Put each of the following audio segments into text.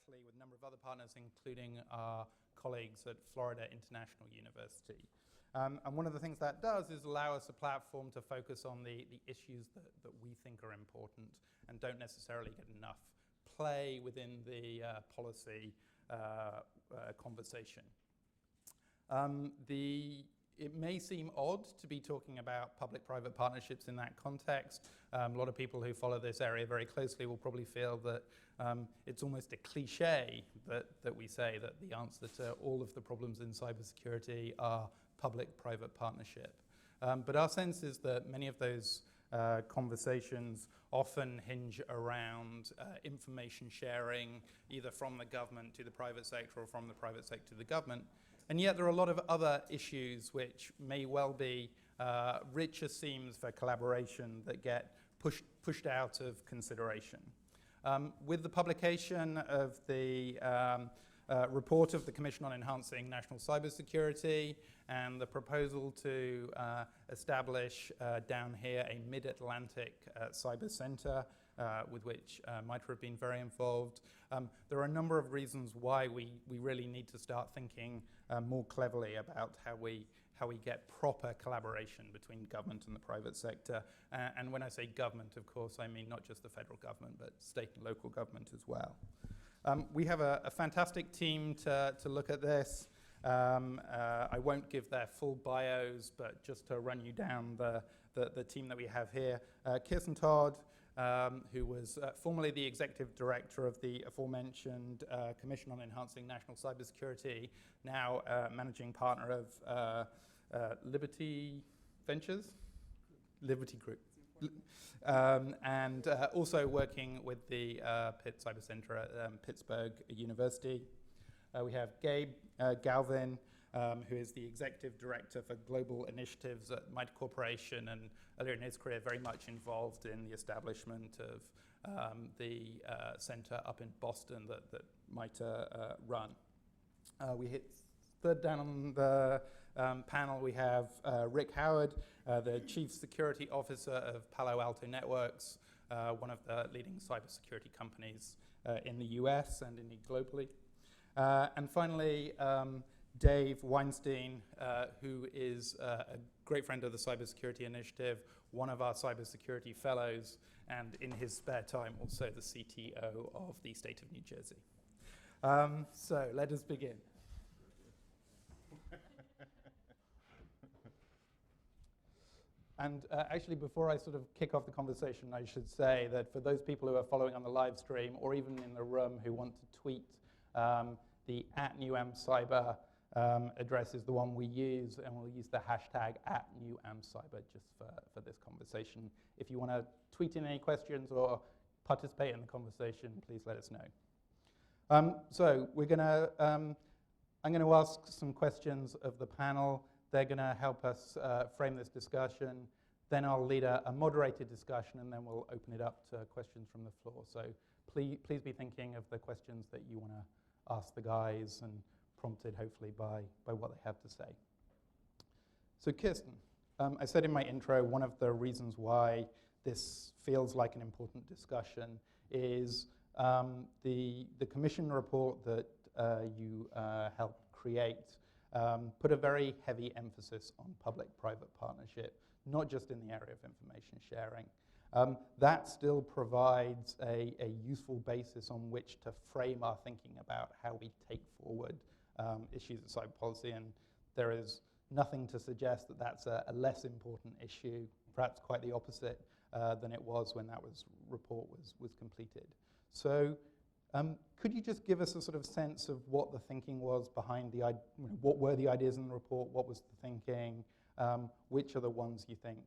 directly with a number of other partners, including our colleagues at Florida International University. And one of the things that does is allow us a platform to focus on the issues that we think are important and don't necessarily get enough play within the policy conversation. It may seem odd to be talking about public-private partnerships in that context. A lot of people who follow this area very closely will probably feel that it's almost a cliche that we say that the answer to all of the problems in cybersecurity are public-private partnership. But our sense is that many of those conversations often hinge around information sharing, either from the government to the private sector or from the private sector to the government. And yet there are a lot of other issues which may well be richer seams for collaboration that get pushed out of consideration. With the publication of the report of the Commission on Enhancing National Cybersecurity and the proposal to establish down here a mid-Atlantic cyber center, with which MITRE have been very involved. There are a number of reasons why we really need to start thinking more cleverly about how we get proper collaboration between government and the private sector. And when I say government, of course, I mean not just the federal government, but state and local government as well. We have a fantastic team to look at this. I won't give their full bios, but just to run you down the team that we have here. Kiersten Todt, who was formerly the executive director of the aforementioned Commission on Enhancing National Cybersecurity, now managing partner of Liberty Ventures? Liberty Group. And also working with the Pitt Cyber Center at Pittsburgh University. We have Gabe Galvin, who is the Executive Director for Global Initiatives at MITRE Corporation, and earlier in his career very much involved in the establishment of the center up in Boston that MITRE run. We hit third down on the panel, we have Rick Howard, the Chief Security Officer of Palo Alto Networks, one of the leading cybersecurity companies in the US and indeed globally. And finally, Dave Weinstein, who is a great friend of the Cybersecurity Initiative, one of our cybersecurity fellows, and in his spare time also the CTO of the state of New Jersey. So let us begin. And actually, before I sort of kick off the conversation, I should say that for those people who are following on the live stream or even in the room who want to tweet, the @NewAmCyber address is the one we use, and we'll use the hashtag @NewAmCyber just for this conversation. If you want to tweet in any questions or participate in the conversation, please let us know. So we're gonna, I'm going to ask some questions of the panel. They're going to help us frame this discussion. Then I'll lead a moderated discussion, and then we'll open it up to questions from the floor. So please be thinking of the questions that you want to ask the guys, and prompted hopefully by what they have to say. So Kiersten, I said in my intro, one of the reasons why this feels like an important discussion is the commission report that you helped create put a very heavy emphasis on public-private partnership, not just in the area of information sharing. That still provides a useful basis on which to frame our thinking about how we take forward issues of cyber policy, and there is nothing to suggest that that's a less important issue, perhaps quite the opposite than it was when that report was completed. So could you just give us a sort of sense of what the thinking was behind what were the ideas in the report, what was the thinking, which are the ones you think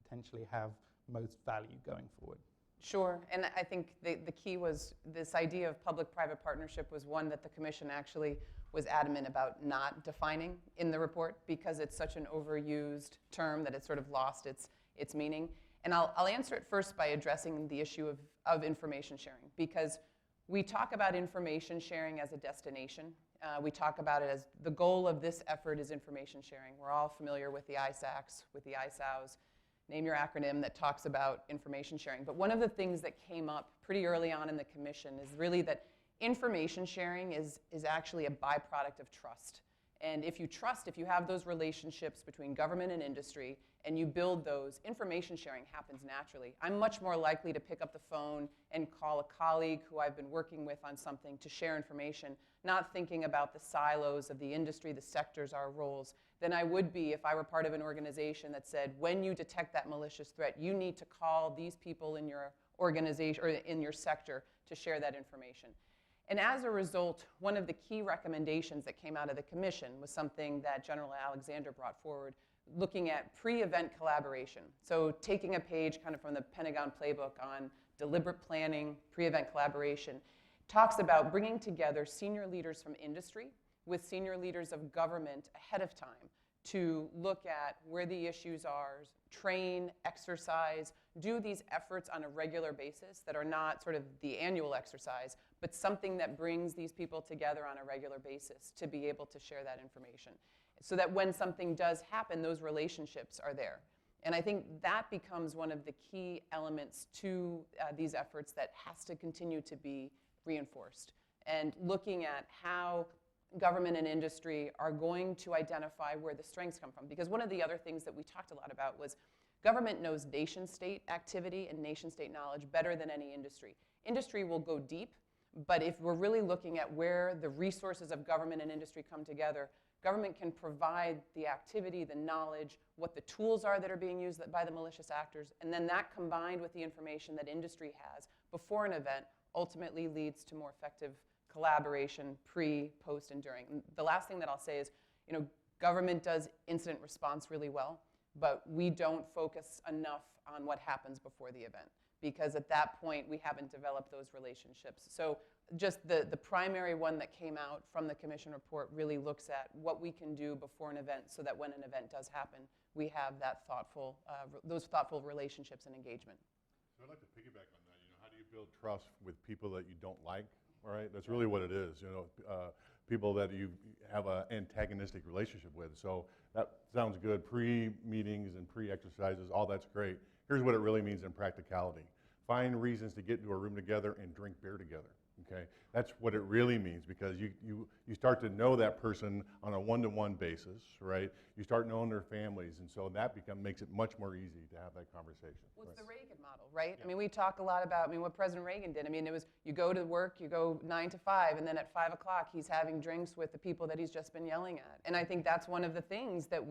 potentially have most value going forward? Sure, and I think the key was this idea of public-private partnership was one that the commission actually was adamant about not defining in the report because it's such an overused term that it sort of lost its meaning. And I'll answer it first by addressing the issue of information sharing, because we talk about information sharing as a destination. We talk about it as the goal of this effort is information sharing. We're all familiar with the ISACs, with the ISAOs, name your acronym that talks about information sharing. But one of the things that came up pretty early on in the commission is really that information sharing is actually a byproduct of trust. And if you have those relationships between government and industry, and you build those, information sharing happens naturally. I'm much more likely to pick up the phone and call a colleague who I've been working with on something to share information, not thinking about the silos of the industry, the sectors, our roles, than I would be if I were part of an organization that said, when you detect that malicious threat, you need to call these people in your organization or in your sector to share that information. And as a result, one of the key recommendations that came out of the commission was something that General Alexander brought forward, looking at pre-event collaboration. So taking a page kind of from the Pentagon playbook on deliberate planning, pre-event collaboration, talks about bringing together senior leaders from industry with senior leaders of government ahead of time to look at where the issues are, train, exercise, do these efforts on a regular basis that are not sort of the annual exercise, but something that brings these people together on a regular basis to be able to share that information, so that when something does happen, those relationships are there. And I think that becomes one of the key elements to these efforts that has to continue to be reinforced. And looking at how government and industry are going to identify where the strengths come from. Because one of the other things that we talked a lot about was government knows nation-state activity and nation-state knowledge better than any industry. Industry will go deep, but if we're really looking at where the resources of government and industry come together, government can provide the activity, the knowledge, what the tools are that are being used by the malicious actors, and then that combined with the information that industry has before an event ultimately leads to more effective collaboration pre, post, and during. And the last thing that I'll say is, government does incident response really well, but we don't focus enough on what happens before the event, because at that point we haven't developed those relationships. So just the primary one that came out from the commission report really looks at what we can do before an event so that when an event does happen, we have that those thoughtful relationships and engagement. So I'd like to piggyback on that. How do you build trust with people that you don't like? All right, that's really what it is. People that you have an antagonistic relationship with. So that sounds good. Pre-meetings and pre-exercises, all that's great. Here's what it really means in practicality. Find reasons to get into a room together and drink beer together. Okay, that's what it really means, because you start to know that person on a one-to-one basis, right? You start knowing their families, and so that makes it much more easy to have that conversation. Well, it's the Reagan model, right? Yeah. I mean, we talk a lot about, what President Reagan did. I mean, it was you go to work, you go 9 to 5, and then at 5 o'clock he's having drinks with the people that he's just been yelling at. And I think that's one of the things that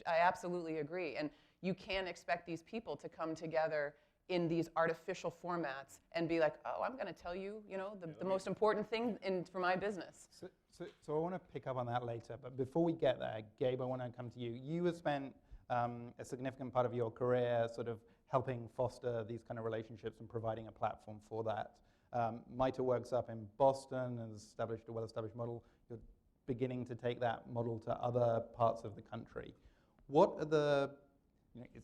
I absolutely agree. And you can't expect these people to come together in these artificial formats and be like, oh, I'm going to tell you, the most important thing for my business. So I want to pick up on that later, but before we get there, Gabe, I want to come to you. You have spent a significant part of your career sort of helping foster these kind of relationships and providing a platform for that. MITRE works up in Boston and has established a well-established model. You're beginning to take that model to other parts of the country. What are the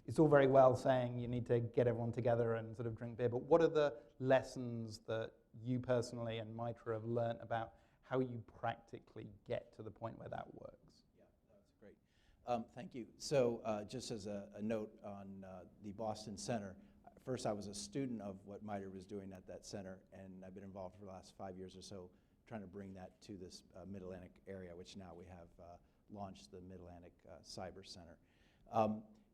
it's all very well saying you need to get everyone together and sort of drink beer, but what are the lessons that you personally and MITRE have learned about how you practically get to the point where that works? Yeah, that's great. Thank you. So just as a note on the Boston Center, first I was a student of what MITRE was doing at that center, and I've been involved for the last 5 years or so trying to bring that to this Mid-Atlantic area, which now we have launched the Mid-Atlantic Cyber Center.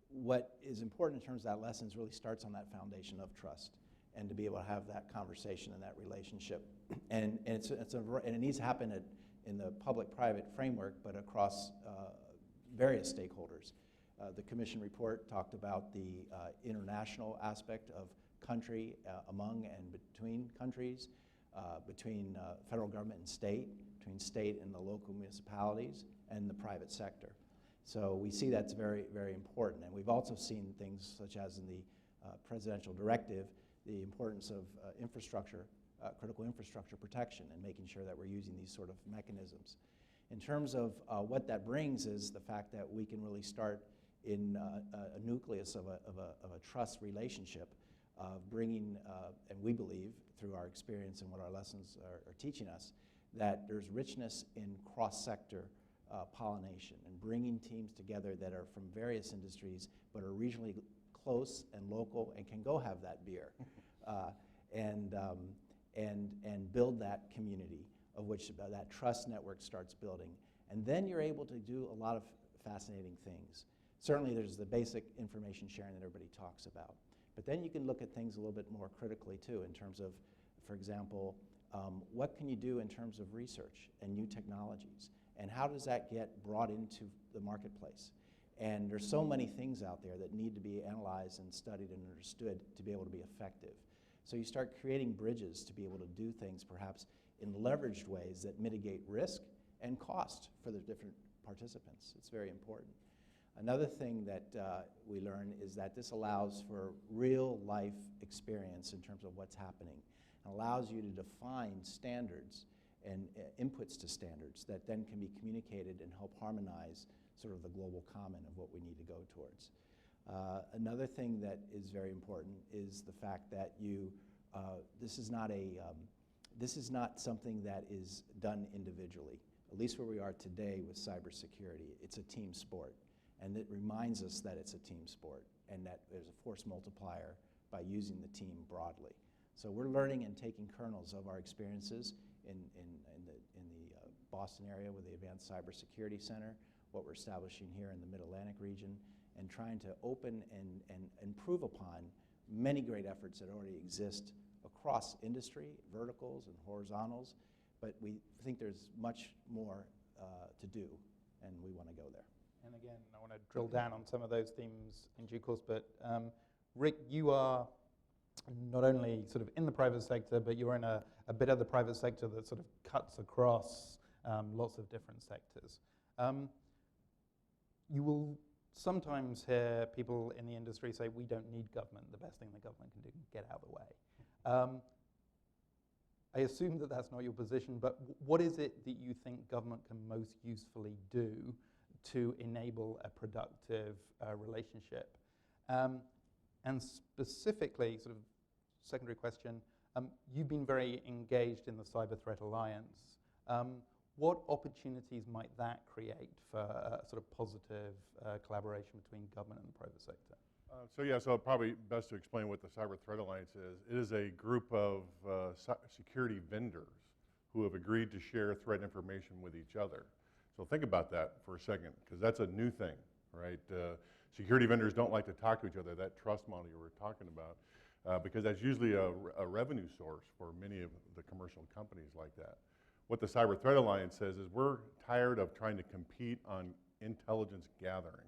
What is important in terms of that lessons really starts on that foundation of trust, and to be able to have that conversation and that relationship. And it needs to happen in the public-private framework, but across various stakeholders. The commission report talked about the international aspect of country among and between countries, between federal government and state, between state and the local municipalities, and the private sector. So we see that's very, very important. And we've also seen things such as in the presidential directive, the importance of infrastructure, critical infrastructure protection, and making sure that we're using these sort of mechanisms. In terms of what that brings is the fact that we can really start in a nucleus of a trust relationship, bringing, and we believe through our experience and what our lessons are teaching us, that there's richness in cross-sector pollination and bringing teams together that are from various industries but are regionally close and local and can go have that beer. and build that community of which that trust network starts building. And then you're able to do a lot of fascinating things. Certainly there's the basic information sharing that everybody talks about. But then you can look at things a little bit more critically too, in terms of, for example, what can you do in terms of research and new technologies? And how does that get brought into the marketplace? And there's so many things out there that need to be analyzed and studied and understood to be able to be effective. So you start creating bridges to be able to do things perhaps in leveraged ways that mitigate risk and cost for the different participants. It's very important. Another thing that we learn is that this allows for real life experience in terms of what's happening, and allows you to define standards and inputs to standards that then can be communicated and help harmonize sort of the global common of what we need to go towards. Another thing that is very important is the fact that this is not something that is done individually. At least where we are today with cybersecurity, it's a team sport. And it reminds us that it's a team sport and that there's a force multiplier by using the team broadly. So we're learning and taking kernels of our experiences in the Boston area with the Advanced Cybersecurity Center, what we're establishing here in the Mid-Atlantic region, and trying to open and improve upon many great efforts that already exist across industry, verticals and horizontals, but we think there's much more to do, and we want to go there. And again, I want to drill down on some of those themes in due course, but Rick, you are not only sort of in the private sector, but you're in a bit of the private sector that sort of cuts across lots of different sectors. You will sometimes hear people in the industry say, we don't need government, the best thing the government can do is get out of the way. I assume that that's not your position, but what is it that you think government can most usefully do to enable a productive relationship? And specifically, sort of secondary question, you've been very engaged in the Cyber Threat Alliance. What opportunities might that create for sort of positive collaboration between government and the private sector? So probably best to explain what the Cyber Threat Alliance is. It is a group of security vendors who have agreed to share threat information with each other. So think about that for a second, because that's a new thing, right? Security vendors don't like to talk to each other, that trust model you were talking about, because that's usually a revenue source for many of the commercial companies like that. What the Cyber Threat Alliance says is we're tired of trying to compete on intelligence gathering.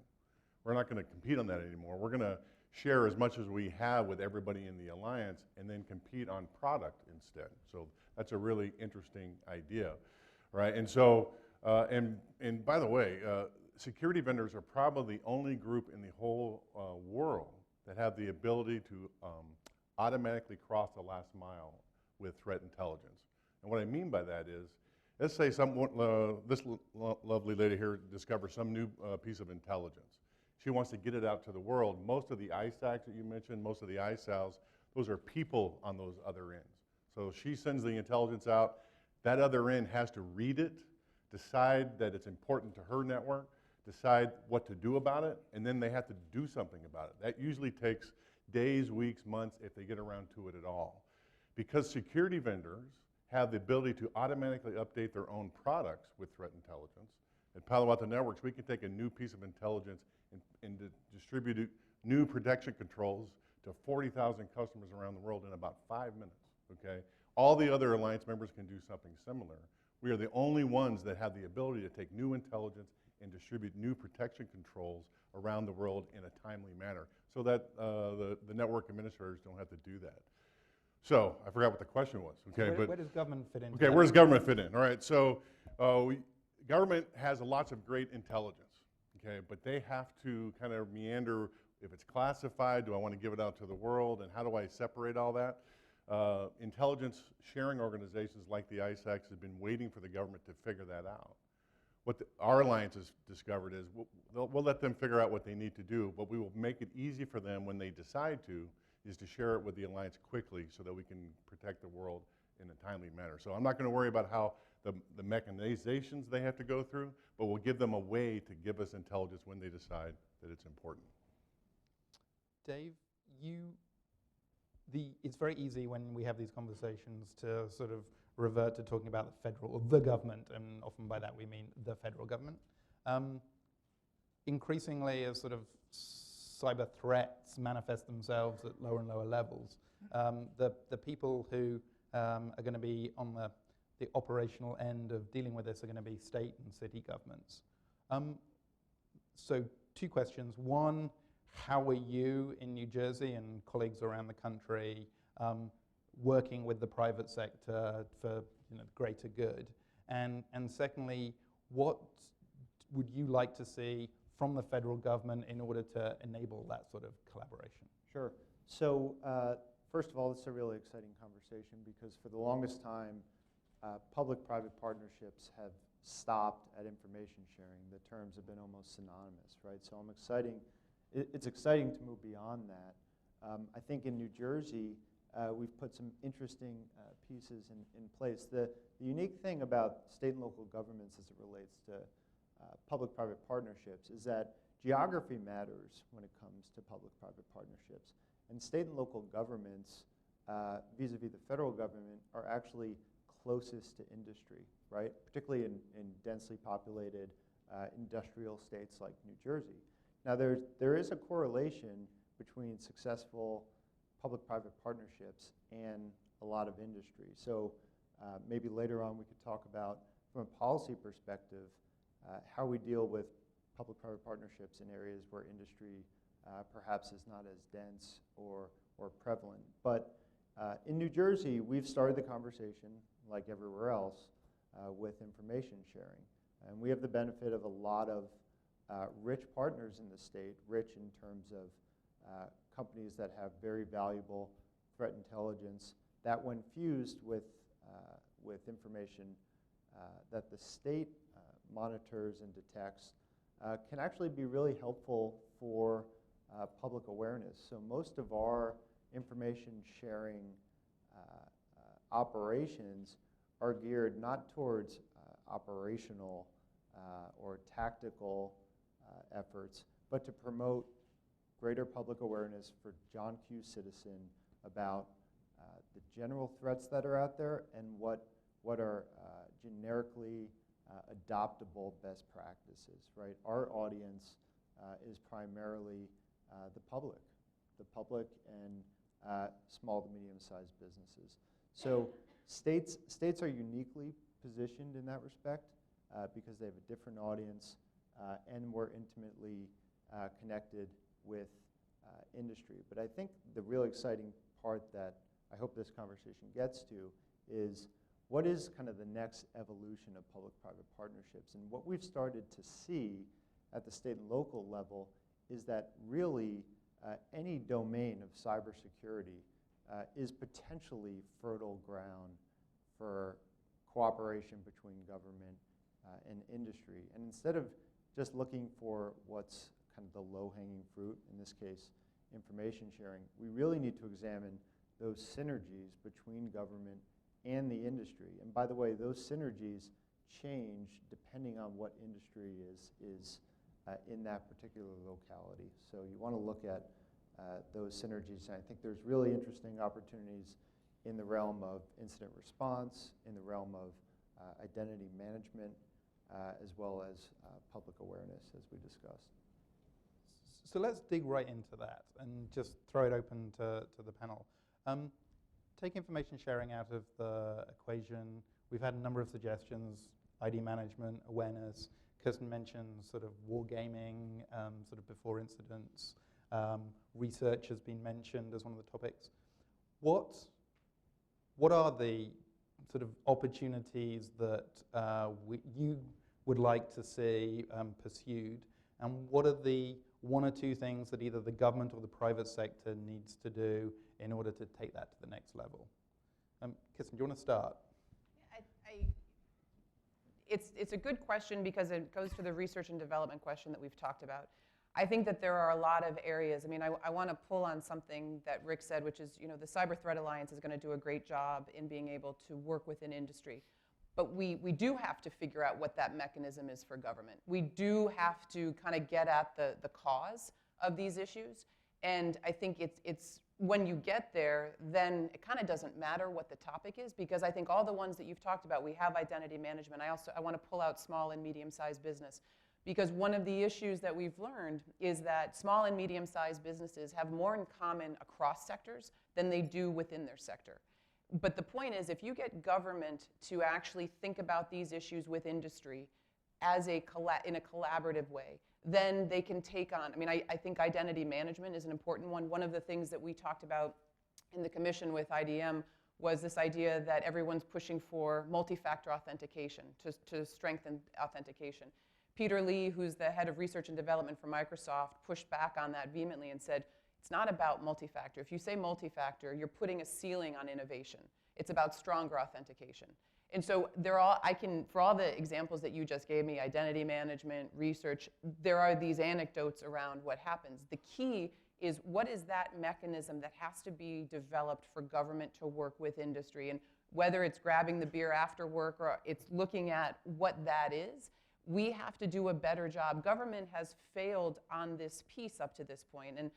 We're not going to compete on that anymore. We're going to share as much as we have with everybody in the alliance and then compete on product instead. So that's a really interesting idea, right? And so, and by the way, security vendors are probably the only group in the whole world that have the ability to automatically cross the last mile with threat intelligence. And what I mean by that is, let's say this lovely lady here discovers some new piece of intelligence. She wants to get it out to the world. Most of the ISACs that you mentioned, most of the ISAOs, those are people on those other ends. So she sends the intelligence out. That other end has to read it, decide that it's important to her network, decide what to do about it, and then they have to do something about it. That usually takes days, weeks, months, if they get around to it at all. Because security vendors have the ability to automatically update their own products with threat intelligence. At Palo Alto Networks, we can take a new piece of intelligence and distribute new protection controls to 40,000 customers around the world in about 5 minutes, okay? All the other alliance members can do something similar. We are the only ones that have the ability to take new intelligence and distribute new protection controls around the world in a timely manner so that the network administrators don't have to do that. So, I forgot what the question was, okay? Where does government fit in? Okay, where does government fit in? All right, so government has lots of great intelligence, okay, but they have to kind of meander. If it's classified, do I want to give it out to the world, and how do I separate all that? Intelligence sharing organizations like the ISACs have been waiting for the government to figure that out. What our alliance has discovered is we'll let them figure out what they need to do, but we will make it easy for them when they decide to, is to share it with the alliance quickly so that we can protect the world in a timely manner. So I'm not going to worry about how the mechanizations they have to go through, but we'll give them a way to give us intelligence when they decide that it's important. Dave, you it's very easy when we have these conversations to sort of revert to talking about the federal, or the government, and often by that we mean the federal government. Increasingly, as sort of cyber threats manifest themselves at lower and lower levels, the people who are going to be on the operational end of dealing with this are going to be state and city governments. So 2 questions. One, how are you in New Jersey and colleagues around the country working with the private sector for greater good? And secondly, what would you like to see from the federal government in order to enable that sort of collaboration? Sure. So first of all, it's a really exciting conversation because for the longest time, public-private partnerships have stopped at information sharing. The terms have been almost synonymous, right? So it's exciting to move beyond that. I think in New Jersey, we've put some interesting pieces in place. The unique thing about state and local governments as it relates to public-private partnerships is that geography matters when it comes to public-private partnerships. And state and local governments, vis-a-vis the federal government, are actually closest to industry, right? Particularly in densely populated industrial states like New Jersey. Now there is a correlation between successful public-private partnerships and a lot of industry. So maybe later on we could talk about, from a policy perspective, how we deal with public-private partnerships in areas where industry perhaps is not as dense or prevalent. But in New Jersey, we've started the conversation, like everywhere else, with information sharing. And we have the benefit of a lot of rich partners in the state, rich in terms of companies that have very valuable threat intelligence that, when fused with information that the state monitors and detects, can actually be really helpful for public awareness. So most of our information sharing operations are geared not towards operational or tactical efforts, but to promote greater public awareness for John Q. citizen about the general threats that are out there and what are generically adoptable best practices, right? Our audience is primarily the public and small to medium-sized businesses. So states are uniquely positioned in that respect because they have a different audience and more intimately connected with industry. But I think the real exciting part that I hope this conversation gets to is what is kind of the next evolution of public-private partnerships. And what we've started to see at the state and local level is that really any domain of cybersecurity is potentially fertile ground for cooperation between government and industry. And instead of just looking for what's kind of the low-hanging fruit, in this case, information sharing, we really need to examine those synergies between government and the industry. And by the way, those synergies change depending on what industry is in that particular locality. So you want to look at those synergies. And I think there's really interesting opportunities in the realm of incident response, in the realm of identity management, as well as public awareness, as we discussed. So let's dig right into that and just throw it open to the panel. Take information sharing out of the equation. We've had a number of suggestions: ID management, awareness. Kiersten mentioned sort of wargaming, sort of before incidents. Research has been mentioned as one of the topics. What are the sort of opportunities that you would like to see pursued, and what are the 1 or 2 things that either the government or the private sector needs to do in order to take that to the next level? Kiersten, do you want to start? It's a good question because it goes to the research and development question that we've talked about. I think that there are a lot of areas. I mean, I want to pull on something that Rick said, which is, the Cyber Threat Alliance is going to do a great job in being able to work within industry. But we do have to figure out what that mechanism is for government. We do have to kind of get at the cause of these issues. And I think it's when you get there, then it kind of doesn't matter what the topic is, because I think all the ones that you've talked about, we have identity management. I want to pull out small and medium-sized business, because one of the issues that we've learned is that small and medium-sized businesses have more in common across sectors than they do within their sector. But the point is, if you get government to actually think about these issues with industry as in a collaborative way, then they can take on, I think identity management is an important one. One of the things that we talked about in the commission with IDM was this idea that everyone's pushing for multi-factor authentication to strengthen authentication. Peter Lee, who's the head of research and development for Microsoft, pushed back on that vehemently and said, it's not about multi-factor. If you say multi-factor, you're putting a ceiling on innovation. It's about stronger authentication. And so for all the examples that you just gave me, identity management, research, there are these anecdotes around what happens. The key is, what is that mechanism that has to be developed for government to work with industry? And whether it's grabbing the beer after work or it's looking at what that is, we have to do a better job. Government has failed on this piece up to this point. And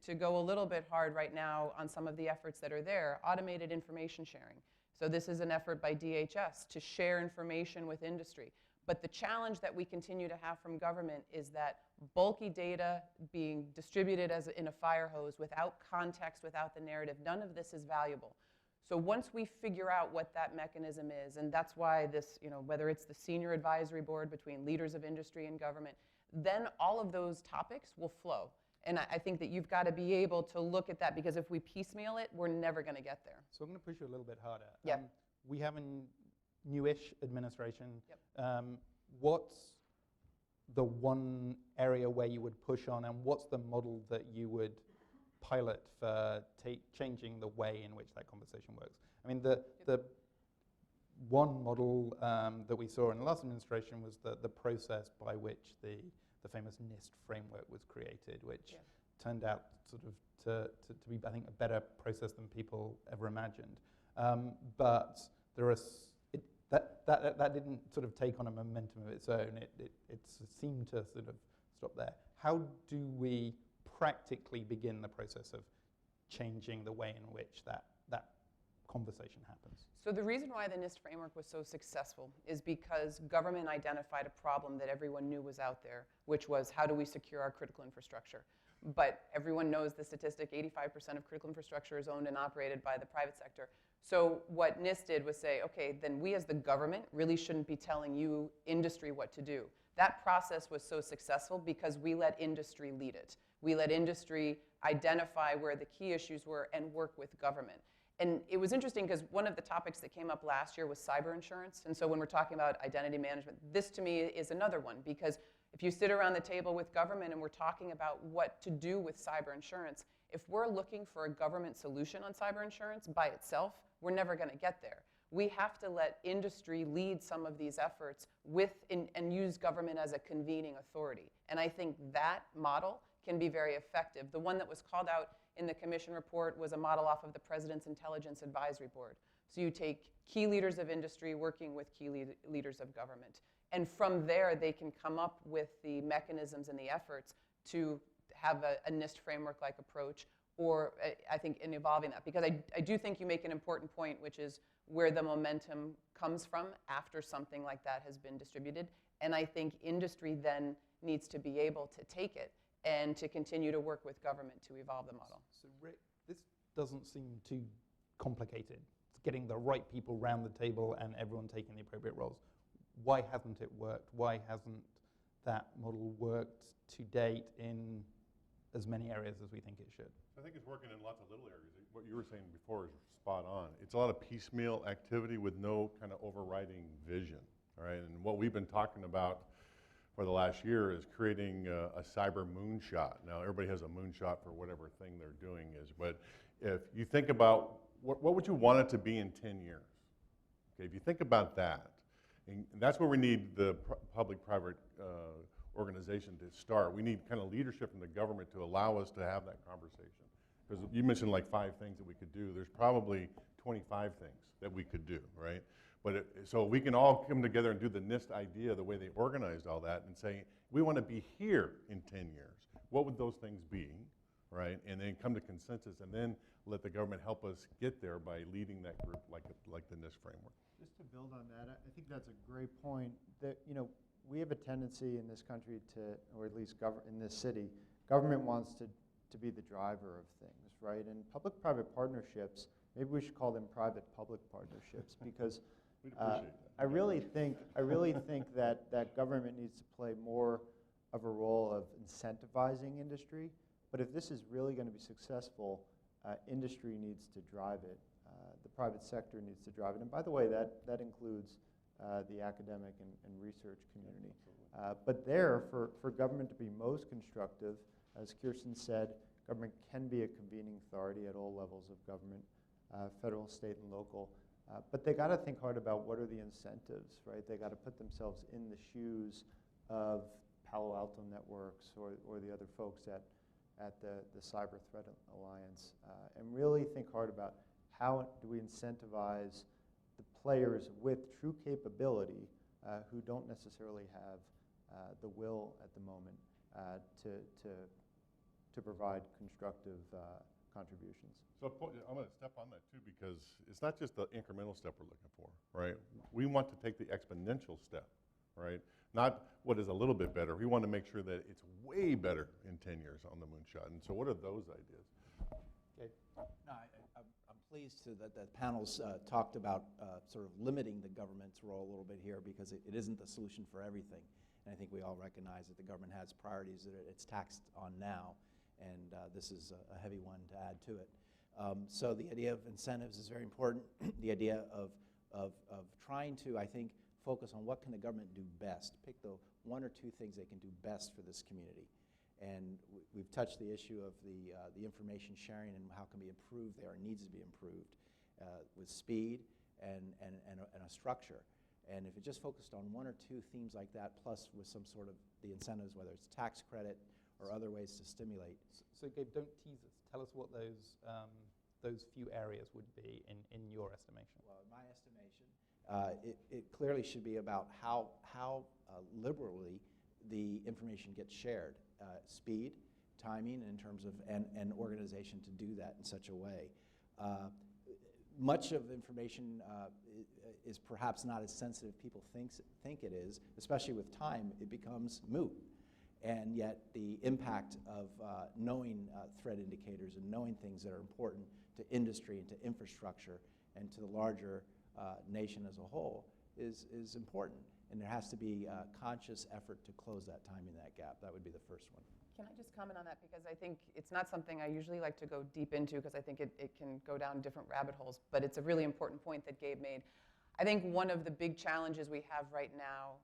to go a little bit hard right now on some of the efforts that are there, automated information sharing. So this is an effort by DHS to share information with industry. But the challenge that we continue to have from government is that bulky data being distributed in a fire hose without context, without the narrative, none of this is valuable. So once we figure out what that mechanism is, and that's why this, whether it's the senior advisory board between leaders of industry and government, then all of those topics will flow. And I think that you've got to be able to look at that, because if we piecemeal it, we're never going to get there. So I'm going to push you a little bit harder. Yeah. We have a newish administration. Yep. What's the one area where you would push on, and what's the model that you would pilot for changing the way in which that conversation works? The one model that we saw in the last administration was the process by which the famous NIST framework was created, which turned out to be, I think, a better process than people ever imagined. But there are that didn't sort of take on a momentum of its own. It seemed to sort of stop there. How do we practically begin the process of changing the way in which that conversation happens? So the reason why the NIST framework was so successful is because government identified a problem that everyone knew was out there, which was, how do we secure our critical infrastructure? But everyone knows the statistic, 85% of critical infrastructure is owned and operated by the private sector. So what NIST did was say, okay, then we as the government really shouldn't be telling you, industry, what to do. That process was so successful because we let industry lead it. We let industry identify where the key issues were and work with government. And it was interesting because one of the topics that came up last year was cyber insurance. And so when we're talking about identity management, this to me is another one, because if you sit around the table with government and we're talking about what to do with cyber insurance, if we're looking for a government solution on cyber insurance by itself, we're never going to get there. We have to let industry lead some of these efforts and use government as a convening authority. And I think that model can be very effective. The one that was called out in the commission report was a model off of the President's Intelligence Advisory Board. So you take key leaders of industry working with key leaders of government. And from there, they can come up with the mechanisms and the efforts to have a NIST framework-like approach, or I think in evolving that. Because I do think you make an important point, which is where the momentum comes from after something like that has been distributed. And I think industry then needs to be able to take it and to continue to work with government to evolve the model. So Rick, this doesn't seem too complicated. It's getting the right people round the table and everyone taking the appropriate roles. Why hasn't it worked? Why hasn't that model worked to date in as many areas as we think it should? I think it's working in lots of little areas. What you were saying before is spot on. It's a lot of piecemeal activity with no kind of overriding vision, all right? And what we've been talking about for the last year is creating a cyber moonshot. Now, everybody has a moonshot for whatever thing they're doing is, but if you think about what would you want it to be in 10 years? Okay, if you think about that, and that's where we need the public-private organization to start. We need kind of leadership from the government to allow us to have that conversation. Because you mentioned like 5 things that we could do. There's probably 25 things that we could do, right? But so we can all come together and do the NIST idea, the way they organized all that, and say, we want to be here in 10 years. what would those things be, right? And then come to consensus, and then let the government help us get there by leading that group like the NIST framework. Just to build on that, I think that's a great point. That, you know, we have a tendency in this country to, or at least in this city, government wants to be the driver of things, right? And public-private partnerships, maybe we should call them private-public partnerships, because We'd appreciate that. I really think that government needs to play more of a role of incentivizing industry. But if this is really going to be successful, industry needs to drive it. The private sector needs to drive it. And by the way, that includes the academic and research community. But there, for government to be most constructive, as Kiersten said, government can be a convening authority at all levels of government, federal, state, and local. But they got to think hard about what are the incentives, right? They got to put themselves in the shoes of Palo Alto Networks or the other folks at the Cyber Threat Alliance, and really think hard about how do we incentivize the players with true capability who don't necessarily have the will at the moment to provide constructive contributions. So I'm going to step on that too, because it's not just the incremental step we're looking for, right? We want to take the exponential step, right? Not what is a little bit better. We want to make sure that it's way better in 10 years on the Moonshot. And so what are those ideas? Okay. No, I'm pleased that the panels talked about sort of limiting the government's role a little bit here, because it isn't the solution for everything. And I think we all recognize that the government has priorities that it's taxed on now, and this is a heavy one to add to it. So the idea of incentives is very important. The idea of trying to, I think, focus on what can the government do best. Pick the one or two things they can do best for this community. And we've touched the issue of the information sharing and how can be improved there, and needs to be improved with speed and a structure. And if it just focused on one or two themes like that, plus with some sort of the incentives, whether it's tax credit or other ways to stimulate. So Gabe, don't tease us. Tell us what those few areas would be in your estimation. Well, in my estimation, it clearly should be about how liberally the information gets shared. Speed, timing in terms of, and organization to do that in such a way. Much of information is perhaps not as sensitive people think it is, especially with time. It becomes moot. And yet the impact of knowing threat indicators and knowing things that are important to industry and to infrastructure and to the larger nation as a whole is important. And there has to be a conscious effort to close that time in that gap. That would be the first one. Can I just comment on that? Because I think it's not something I usually like to go deep into, because I think it can go down different rabbit holes, but it's a really important point that Gabe made. I think one of the big challenges we have right now,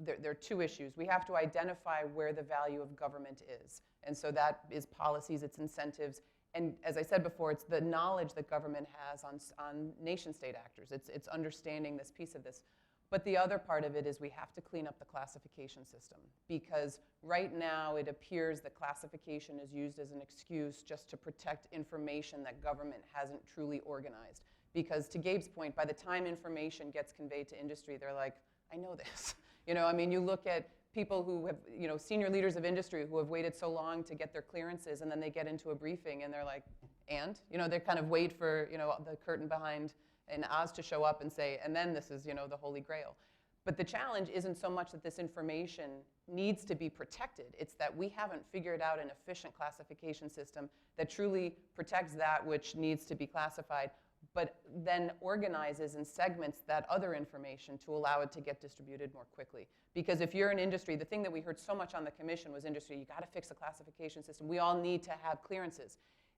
there are two issues. We have to identify where the value of government is. And so that is policies, it's incentives. And as I said before, it's the knowledge that government has on nation-state actors. It's understanding this piece of this. But the other part of it is we have to clean up the classification system, because right now it appears that classification is used as an excuse just to protect information that government hasn't truly organized. Because to Gabe's point, by the time information gets conveyed to industry, they're like, I know this. You know, I mean, you look at people who have, you know, senior leaders of industry who have waited so long to get their clearances, and then they get into a briefing and they're like, and? You know, they kind of wait for, you know, the curtain behind and Oz to show up and say, and then this is, you know, the holy grail. But the challenge isn't so much that this information needs to be protected. It's that we haven't figured out an efficient classification system that truly protects that which needs to be classified, but then organizes and segments that other information to allow it to get distributed more quickly. Because if you're an industry, the thing that we heard so much on the commission was industry, you gotta fix the classification system. We all need to have clearances.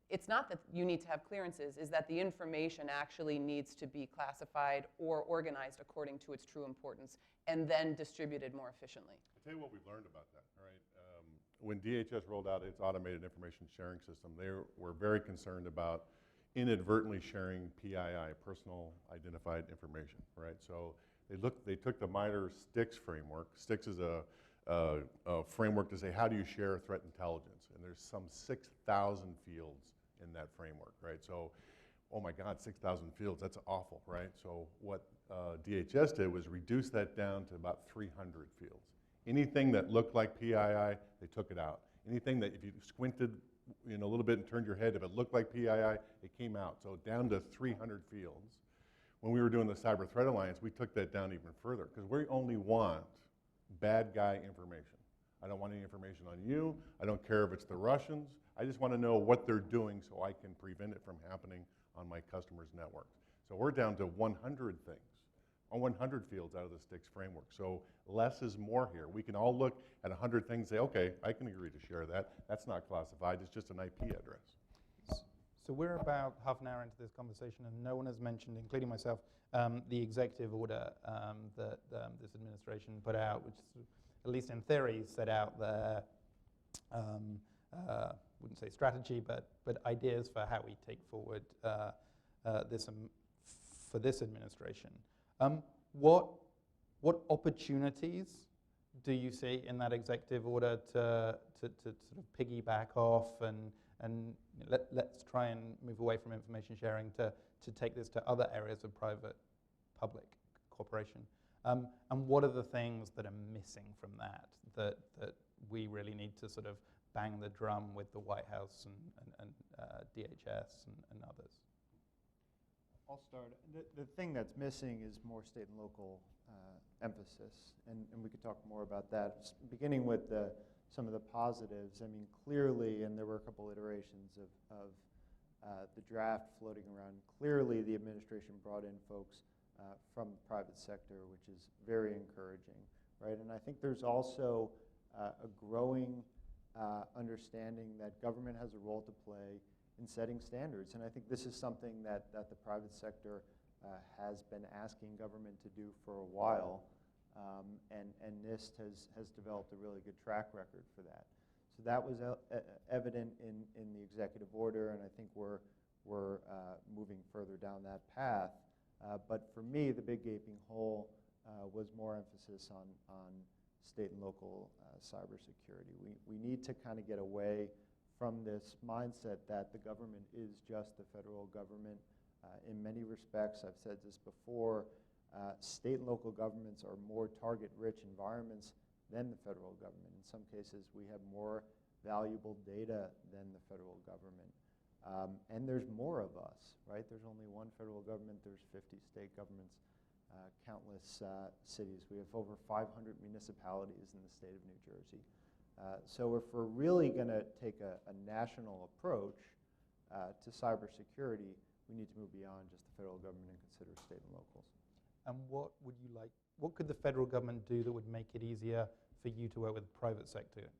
It's not that you need to have clearances, is that the information actually needs to be classified or organized according to its true importance and then distributed more efficiently. I'll tell you what we learned about that, all right? When DHS rolled out its automated information sharing system, they were very concerned about inadvertently sharing PII, personal identified information, right? So they took the MITRE STIX framework. STIX is a framework to say, how do you share threat intelligence? And there's some 6,000 fields in that framework, right? So, oh my God, 6,000 fields, that's awful, right? So what DHS did was reduce that down to about 300 fields. Anything that looked like PII, they took it out. Anything that if you squinted a little bit and turned your head, if it looked like PII, it came out. So down to 300 fields. When we were doing the Cyber Threat Alliance, we took that down even further because we only want bad guy information. I don't want any information on you. I don't care if it's the Russians. I just want to know what they're doing so I can prevent it from happening on my customers' networks. So we're down to 100 things, on 100 fields out of the STIX framework. So less is more here. We can all look at 100 things and say, okay, I can agree to share that. That's not classified. It's just an IP address. So we're about half an hour into this conversation, and no one has mentioned, including myself, the executive order that this administration put out, which, at least in theory, set out their, wouldn't say strategy, but ideas for how we take forward this for this administration. What opportunities do you see in that executive order to sort of piggyback off and let's try and move away from information sharing to take this to other areas of private-public cooperation? And what are the things that are missing from that we really need to sort of bang the drum with the White House and DHS and others? I'll start. The thing that's missing is more state and local emphasis, and we could talk more about that. Just beginning with some of the positives, I mean, clearly, and there were a couple iterations of the draft floating around, clearly the administration brought in folks from the private sector, which is very encouraging, right? And I think there's also a growing understanding that government has a role to play in setting standards. And I think this is something that the private sector has been asking government to do for a while. And NIST has developed a really good track record for that. So that was evident in the executive order, and I think we're moving further down that path. But for me, the big gaping hole was more emphasis on state and local cybersecurity. We need to kind of get away from this mindset that the government is just the federal government. In many respects, I've said this before, state and local governments are more target-rich environments than the federal government. In some cases, we have more valuable data than the federal government. And there's more of us, right? There's only one federal government. There's 50 state governments, countless cities. We have over 500 municipalities in the state of New Jersey. So if we're really going to take a national approach to cybersecurity, we need to move beyond just the federal government and consider state and locals. And what could the federal government do that would make it easier for you to work with private sector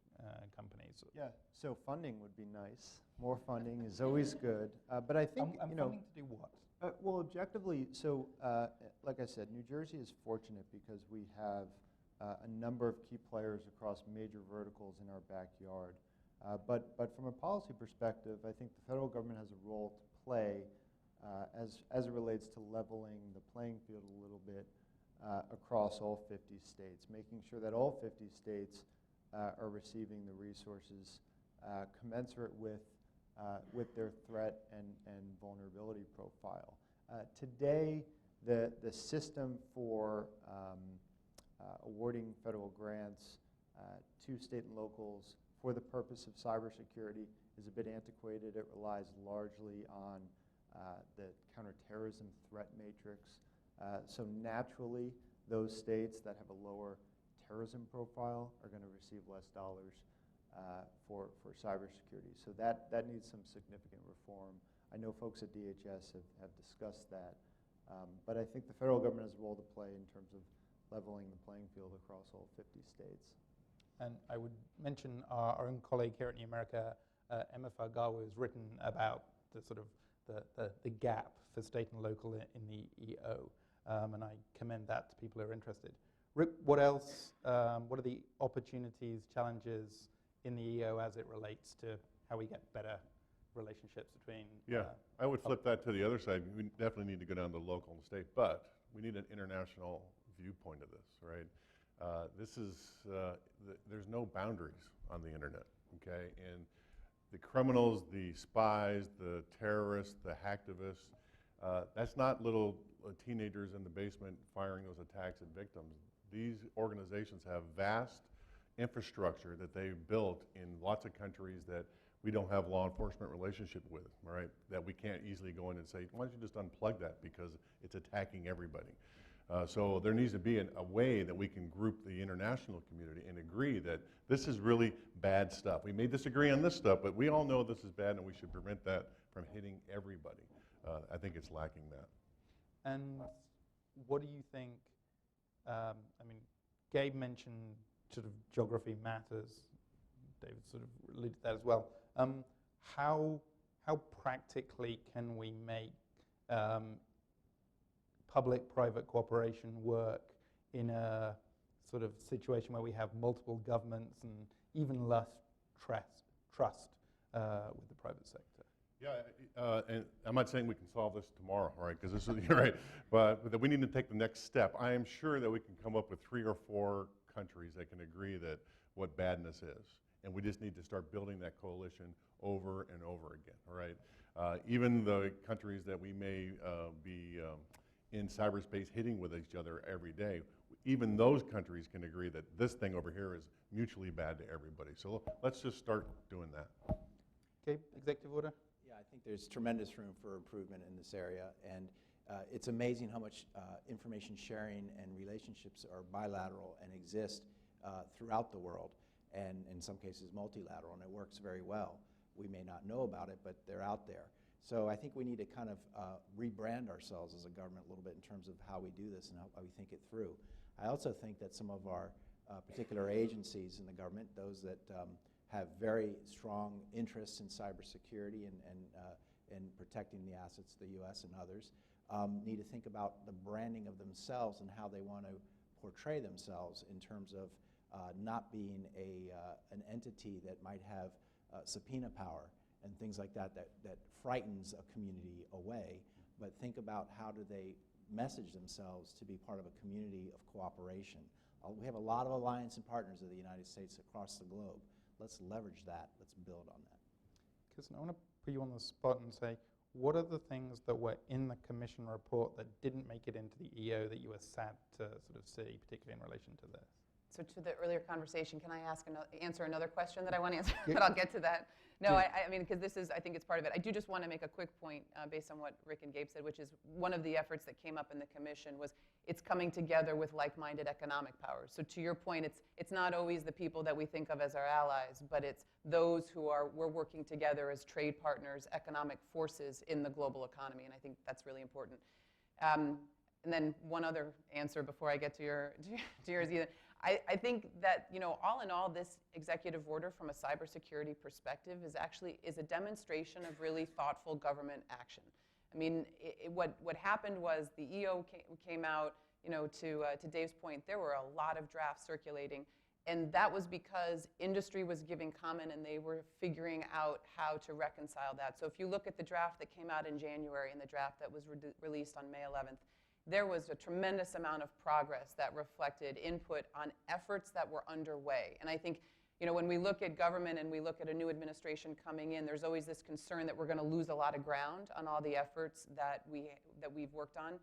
companies? Yeah, so funding would be nice. More funding is always good. But I think, and funding to do what? Well, objectively, so like I said, New Jersey is fortunate because we have a number of key players across major verticals in our backyard. But from a policy perspective, I think the federal government has a role to play as it relates to leveling the playing field a little bit across all 50 states, making sure that all 50 states are receiving the resources commensurate with their threat and vulnerability profile. Today, the system for awarding federal grants to state and locals for the purpose of cybersecurity is a bit antiquated. It relies largely on the counterterrorism threat matrix. So naturally, those states that have a lower terrorism profile are going to receive less dollars for cybersecurity. So that needs some significant reform. I know folks at DHS have discussed that. But I think the federal government has a role to play in terms of leveling the playing field across all 50 states. And I would mention our own colleague here at New America, Emma Fargawa, has written about the sort of the gap for state and local in the EO, and I commend that to people who are interested. Rick, what else, what are the opportunities, challenges in the EO as it relates to how we get better relationships between... Yeah, I would flip that to the other side. We definitely need to go down to local and state, but we need an international viewpoint of this, right? There's no boundaries on the internet, okay? And the criminals, the spies, the terrorists, the hacktivists, that's not little teenagers in the basement firing those attacks at victims. These organizations have vast infrastructure that they've built in lots of countries that we don't have law enforcement relationship with, all right? That we can't easily go in and say, why don't you just unplug that because it's attacking everybody. So there needs to be a way that we can group the international community and agree that this is really bad stuff. We may disagree on this stuff, but we all know this is bad and we should prevent that from hitting everybody. I think it's lacking that. And what do you think, I mean, Gabe mentioned sort of geography matters. David sort of alluded to that as well. How practically can we make public-private cooperation work in a sort of situation where we have multiple governments and even less trust with the private sector? Yeah, and I'm not saying we can solve this tomorrow, right? Because this is, you're right, but that we need to take the next step. I am sure that we can come up with 3 or 4 countries that can agree that what badness is. And we just need to start building that coalition over and over again, all right? Even the countries that we may be in cyberspace hitting with each other every day, even those countries can agree that this thing over here is mutually bad to everybody. So let's just start doing that. Okay, executive order? Yeah, I think there's tremendous room for improvement in this area, and it's amazing how much information sharing and relationships are bilateral and exist throughout the world, and in some cases multilateral, and it works very well. We may not know about it, but they're out there. So I think we need to kind of rebrand ourselves as a government a little bit in terms of how we do this and how we think it through. I also think that some of our particular agencies in the government, those that have very strong interests in cybersecurity and protecting the assets of the U.S. and others, need to think about the branding of themselves and how they want to portray themselves in terms of not being an entity that might have subpoena power and things like that frightens a community away, but think about how do they message themselves to be part of a community of cooperation. We have a lot of alliance and partners of the United States across the globe. Let's leverage that. Let's build on that. Kiersten, I want to put you on the spot and say, what are the things that were in the commission report that didn't make it into the EO that you were sad to sort of see, particularly in relation to this? So to the earlier conversation, can I answer another question that I want to answer? But I'll get to that. No, I mean, because this is, I think it's part of it. I do just want to make a quick point based on what Rick and Gabe said, which is one of the efforts that came up in the commission was it's coming together with like-minded economic powers. So to your point, it's not always the people that we think of as our allies, but it's those who we're working together as trade partners, economic forces in the global economy, and I think that's really important. And then one other answer before I get to yours, Ethan. I think that, you know, all in all, this executive order from a cybersecurity perspective is a demonstration of really thoughtful government action. I mean, what happened was the EO came out, you know, to Dave's point, there were a lot of drafts circulating, and that was because industry was giving comment and they were figuring out how to reconcile that. So if you look at the draft that came out in January and the draft that was released on May 11th, there was a tremendous amount of progress that reflected input on efforts that were underway. And I think, you know, when we look at government and we look at a new administration coming in, there's always this concern that we're going to lose a lot of ground on all the efforts that we've worked on.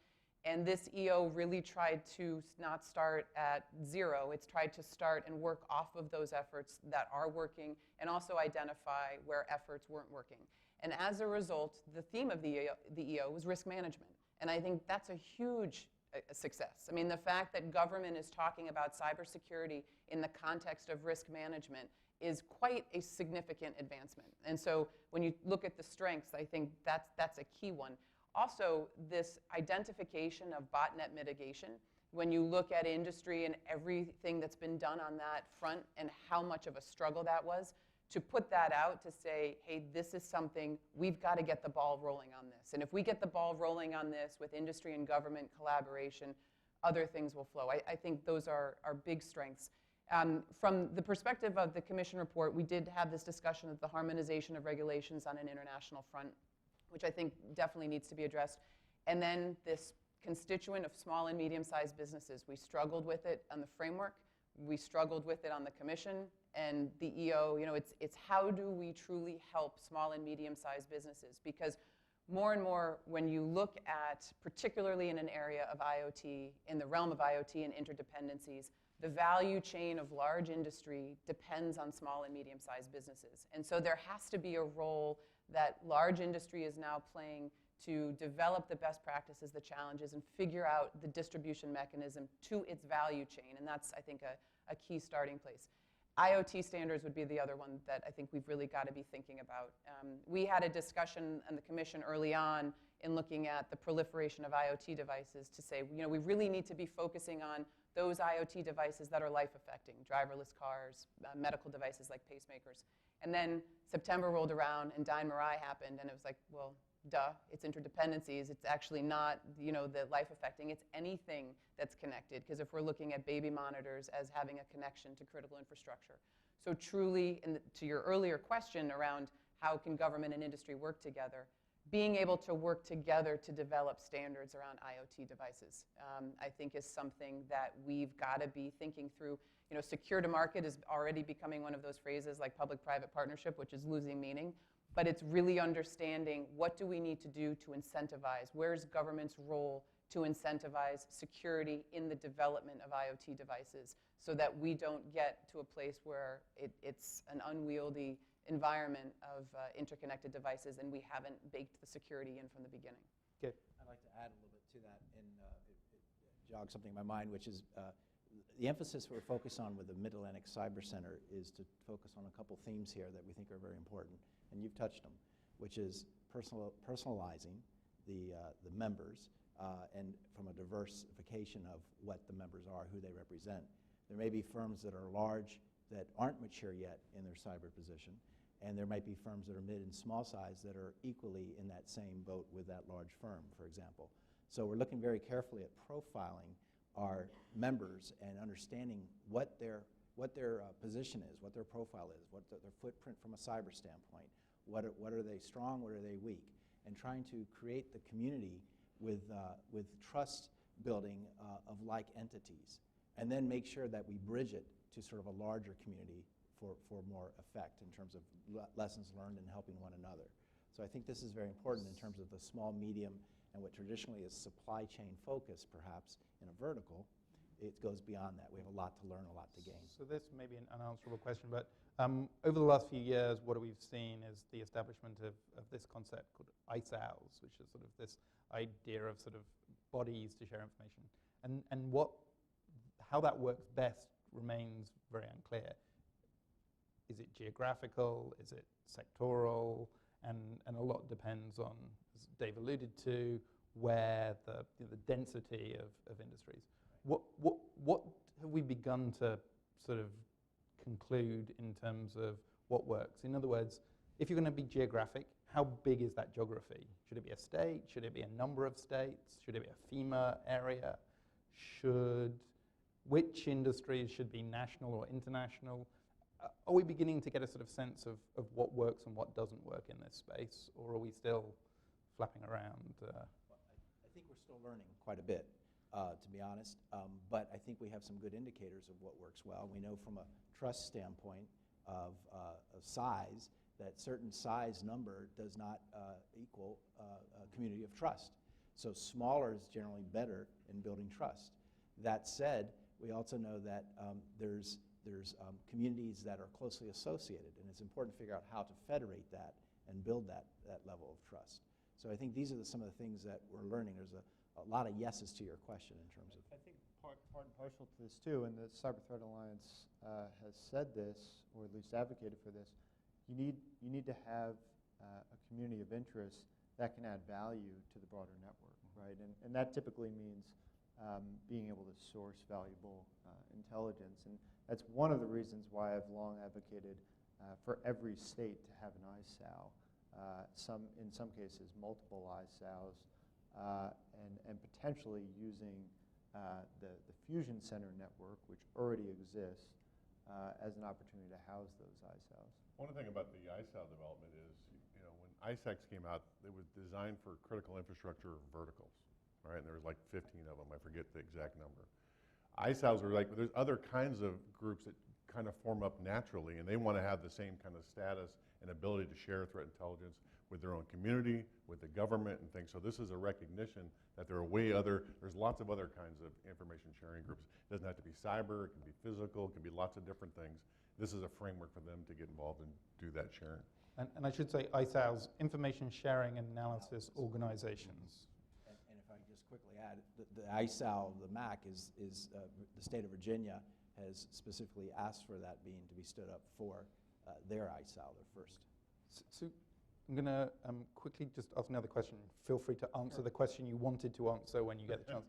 And this EO really tried to not start at zero. It's tried to start and work off of those efforts that are working and also identify where efforts weren't working. And as a result, the theme of the EO was risk management. And I think that's a huge success. I mean, the fact that government is talking about cybersecurity in the context of risk management is quite a significant advancement. And so when you look at the strengths, I think that's a key one. Also, this identification of botnet mitigation, when you look at industry and everything that's been done on that front and how much of a struggle that was, to put that out to say, hey, this is something, we've got to get the ball rolling on this. And if we get the ball rolling on this with industry and government collaboration, other things will flow. I think those are big strengths. From the perspective of the commission report, we did have this discussion of the harmonization of regulations on an international front, which I think definitely needs to be addressed. And then this constituent of small and medium-sized businesses. We struggled with it on the framework. We struggled with it on the commission. And the EO, you know, it's how do we truly help small and medium-sized businesses? Because more and more, when you look at, particularly in an area of IoT, in the realm of IoT and interdependencies, the value chain of large industry depends on small and medium-sized businesses. And so there has to be a role that large industry is now playing to develop the best practices, the challenges, and figure out the distribution mechanism to its value chain. And that's, I think, a key starting place. IoT standards would be the other one that I think we've really got to be thinking about. We had a discussion in the commission early on in looking at the proliferation of IoT devices to say, we really need to be focusing on those IoT devices that are life-affecting, driverless cars, medical devices like pacemakers. And then September rolled around and Dine Mirai happened, and it was like, well, duh, it's interdependencies. It's actually not, the life-affecting. It's anything that's connected, because if we're looking at baby monitors as having a connection to critical infrastructure. So truly, to your earlier question around how can government and industry work together, being able to work together to develop standards around IoT devices, I think is something that we've got to be thinking through. Secure to market is already becoming one of those phrases like public-private partnership, which is losing meaning. But it's really understanding what do we need to do to incentivize, where's government's role to incentivize security in the development of IoT devices so that we don't get to a place where it's an unwieldy environment of interconnected devices and we haven't baked the security in from the beginning. Okay. I'd like to add a little bit to that, and it jogged something in my mind, which is the emphasis we're focused on with the Mid-Atlantic Cyber Center is to focus on a couple themes here that we think are very important, and you've touched them, which is personalizing the members and from a diversification of what the members are, who they represent. There may be firms that are large that aren't mature yet in their cyber position, and there might be firms that are mid and small size that are equally in that same boat with that large firm, for example. So we're looking very carefully at profiling our members and understanding what their position is, what their profile is, what their footprint from a cyber standpoint, what are they strong, what are they weak, and trying to create the community with trust building of like entities, and then make sure that we bridge it to sort of a larger community for more effect in terms of lessons learned and helping one another. So I think this is very important in terms of the small, medium, and what traditionally is supply chain focus, perhaps, in a vertical. It goes beyond that. We have a lot to learn, a lot to gain. So this may be an unanswerable question, but over the last few years, what we've seen is the establishment of this concept called ISAOs, which is sort of this idea of sort of bodies to share information. And how that works best remains very unclear. Is it geographical? Is it sectoral? And a lot depends on, as Dave alluded to, where the density of industries. What have we begun to sort of conclude in terms of what works? In other words, if you're going to be geographic, how big is that geography? Should it be a state? Should it be a number of states? Should it be a FEMA area? Which industries should be national or international? Are we beginning to get a sort of sense of what works and what doesn't work in this space, or are we still flapping around? Well, I think we're still learning quite a bit, to be honest, but I think we have some good indicators of what works well. We know from a trust standpoint of size that certain size number does not equal a community of trust. So smaller is generally better in building trust. That said, we also know that there's communities that are closely associated, and it's important to figure out how to federate that and build that level of trust. So I think these are some of the things that we're learning. There's a lot of yeses to your question in terms of. I think part and parcel to this too, and the Cyber Threat Alliance has said this, or at least advocated for this. You need to have a community of interest that can add value to the broader network, right? And that typically means being able to source valuable intelligence. And that's one of the reasons why I've long advocated for every state to have an ISAO, in some cases multiple ISAOs, and potentially using the Fusion Center network, which already exists, as an opportunity to house those ISAOs. One thing about the ISAO development is, when ISACs came out, it was designed for critical infrastructure verticals, right? And there was like 15 of them. I forget the exact number. ISAOs are like, there's other kinds of groups that kind of form up naturally, and they want to have the same kind of status and ability to share threat intelligence with their own community, with the government and things. So this is a recognition that there are there's lots of other kinds of information sharing groups. It doesn't have to be cyber, it can be physical, it can be lots of different things. This is a framework for them to get involved and do that sharing. And I should say ISAOs, Information Sharing and Analysis Organizations. And if I can just quickly add, the ISAO, the MAC, is the state of Virginia has specifically asked for that being to be stood up for their ISAO, their first. So I'm going to quickly just ask another question. Feel free to answer the question you wanted to answer when you get the chance.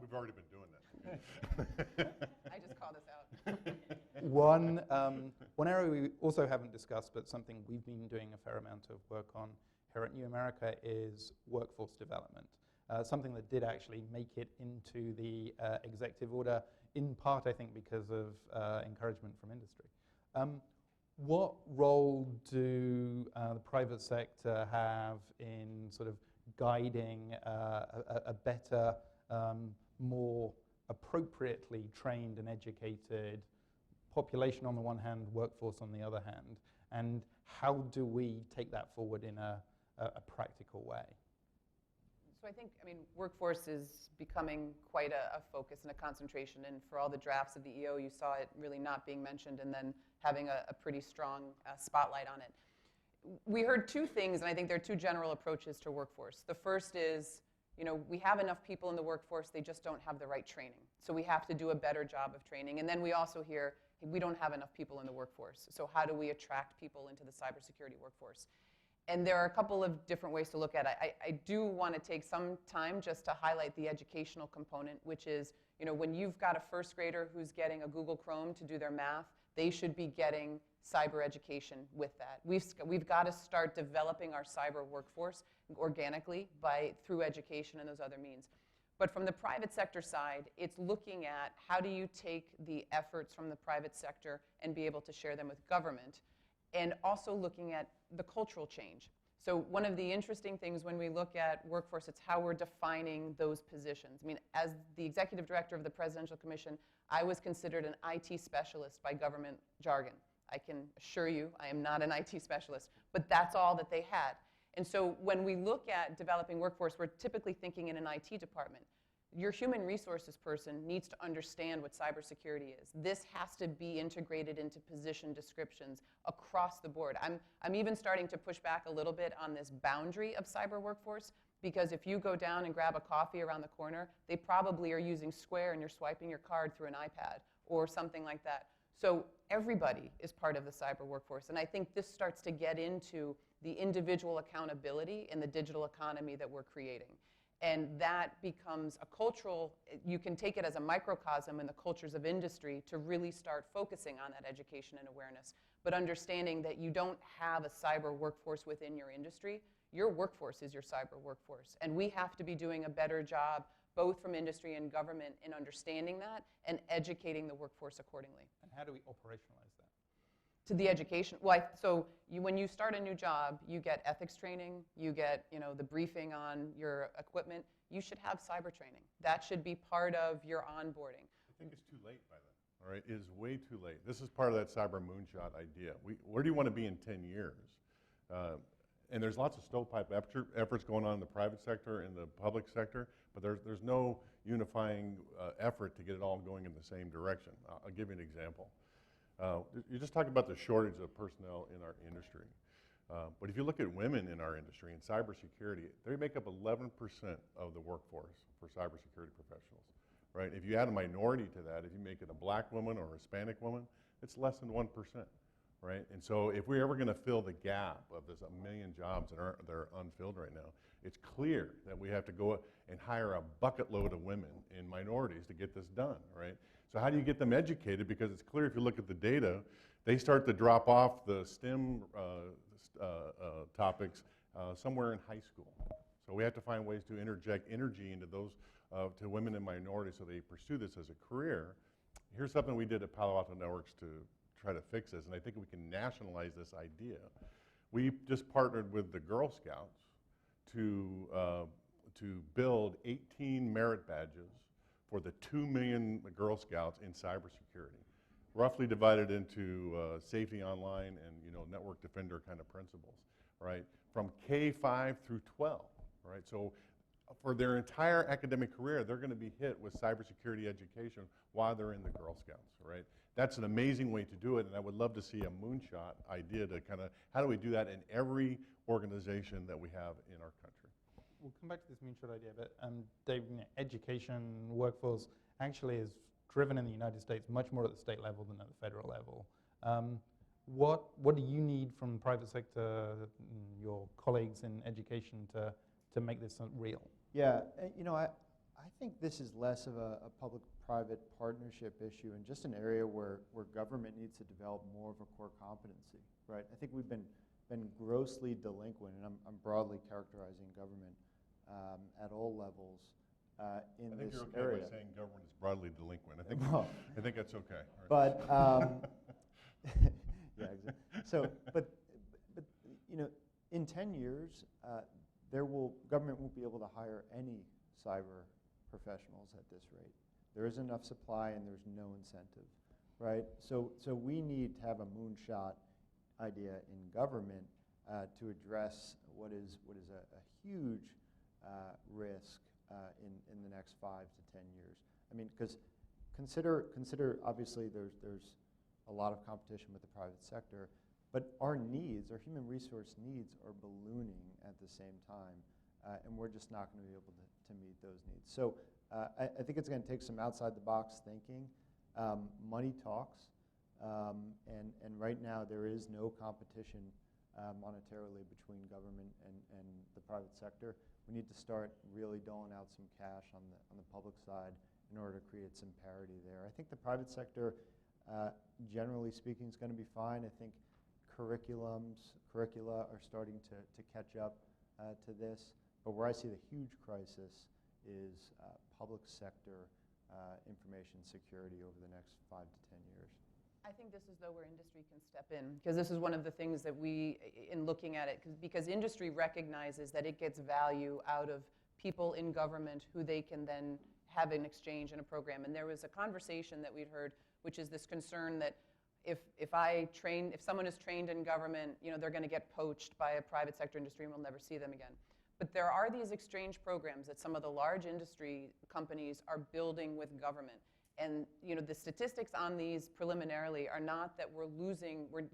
We've already been doing that. I just call this out. One area we also haven't discussed, but something we've been doing a fair amount of work on here at New America, is workforce development. Something that did actually make it into the executive order, in part, I think, because of encouragement from industry. What role do the private sector have in sort of guiding a better, more appropriately trained and educated population on the one hand, workforce on the other hand, and how do we take that forward in a practical way? So I think, workforce is becoming quite a focus and a concentration, and for all the drafts of the EO, you saw it really not being mentioned and then having a pretty strong spotlight on it. We heard two things, and I think there are two general approaches to workforce. The first is, we have enough people in the workforce, they just don't have the right training. So we have to do a better job of training. And then we also hear, hey, we don't have enough people in the workforce. So how do we attract people into the cybersecurity workforce? And there are a couple of different ways to look at it. I do want to take some time just to highlight the educational component, which is, when you've got a first grader who's getting a Google Chrome to do their math, they should be getting cyber education with that. We've got to start developing our cyber workforce organically through education and those other means. But from the private sector side, it's looking at how do you take the efforts from the private sector and be able to share them with government, and also looking at the cultural change. So one of the interesting things when we look at workforce, it's how we're defining those positions. As the executive director of the Presidential Commission, I was considered an IT specialist by government jargon. I can assure you I am not an IT specialist, but that's all that they had. And so when we look at developing workforce, we're typically thinking in an IT department. Your human resources person needs to understand what cybersecurity is. This has to be integrated into position descriptions across the board. I'm even starting to push back a little bit on this boundary of cyber workforce, because if you go down and grab a coffee around the corner, they probably are using Square and you're swiping your card through an iPad or something like that. So everybody is part of the cyber workforce. And I think this starts to get into the individual accountability in the digital economy that we're creating. And that becomes a cultural, you can take it as a microcosm in the cultures of industry to really start focusing on that education and awareness, but understanding that you don't have a cyber workforce within your industry. Your workforce is your cyber workforce. And we have to be doing a better job, both from industry and government, in understanding that and educating the workforce accordingly. And how do we operationalize that? To the education, when you start a new job, you get ethics training, you get the briefing on your equipment. You should have cyber training. That should be part of your onboarding. I think it's too late by then, all right? It is way too late. This is part of that cyber moonshot idea. Where do you want to be in 10 years? And there's lots of stovepipe efforts going on in the private sector and the public sector, but there's no unifying effort to get it all going in the same direction. I'll give you an example. You just talked about the shortage of personnel in our industry. But if you look at women in our industry, in cybersecurity, they make up 11% of the workforce for cybersecurity professionals, right? If you add a minority to that, if you make it a black woman or a Hispanic woman, it's less than 1%, right? And so if we're ever going to fill the gap of this 1 million jobs that are unfilled right now, it's clear that we have to go and hire a bucket load of women and minorities to get this done, right? So how do you get them educated? Because it's clear if you look at the data, they start to drop off the STEM topics somewhere in high school. So we have to find ways to interject energy into those, to women and minorities so they pursue this as a career. Here's something we did at Palo Alto Networks to try to fix this, and I think we can nationalize this idea. We just partnered with the Girl Scouts to build 18 merit badges for the 2 million Girl Scouts in cybersecurity, roughly divided into safety online and network defender kind of principles, right? From K-5 through 12, right? So for their entire academic career, they're going to be hit with cybersecurity education while they're in the Girl Scouts, right? That's an amazing way to do it, and I would love to see a moonshot idea to kind of, how do we do that in every organization that we have in our country? We'll come back to this moonshot idea, but Dave, education, workforce actually is driven in the United States much more at the state level than at the federal level. What do you need from the private sector, your colleagues in education, to make this real? Yeah, I think this is less of a public-private partnership issue and just an area where government needs to develop more of a core competency, right? I think we've been grossly delinquent, and I'm broadly characterizing government at all levels in this area. I think you're okay by saying government is broadly delinquent. I think that's okay. Right. But yeah, exactly. So, but in 10 years, government won't be able to hire any cyber professionals at this rate. There isn't enough supply and there's no incentive, right? So we need to have a moonshot idea in government to address what is a huge risk in the next 5 to 10 years. I mean, because consider obviously there's a lot of competition with the private sector, but our needs, our human resource needs, are ballooning at the same time, and we're just not going to be able to meet those needs. So I think it's going to take some outside-the-box thinking. Money talks, and right now there is no competition monetarily between government and the private sector. We need to start really doling out some cash on the public side in order to create some parity there. I think the private sector, generally speaking, is going to be fine. I think curricula are starting to catch up to this. But where I see the huge crisis is public sector information security over the next 5 to 10 years. I think this is, though, where industry can step in, because this is one of the things that we, in looking at it, because industry recognizes that it gets value out of people in government who they can then have an exchange in a program. And there was a conversation that we'd heard, which is this concern that if someone is trained in government, they're going to get poached by a private sector industry and we'll never see them again. But there are these exchange programs that some of the large industry companies are building with government. And the statistics on these preliminarily are not that we're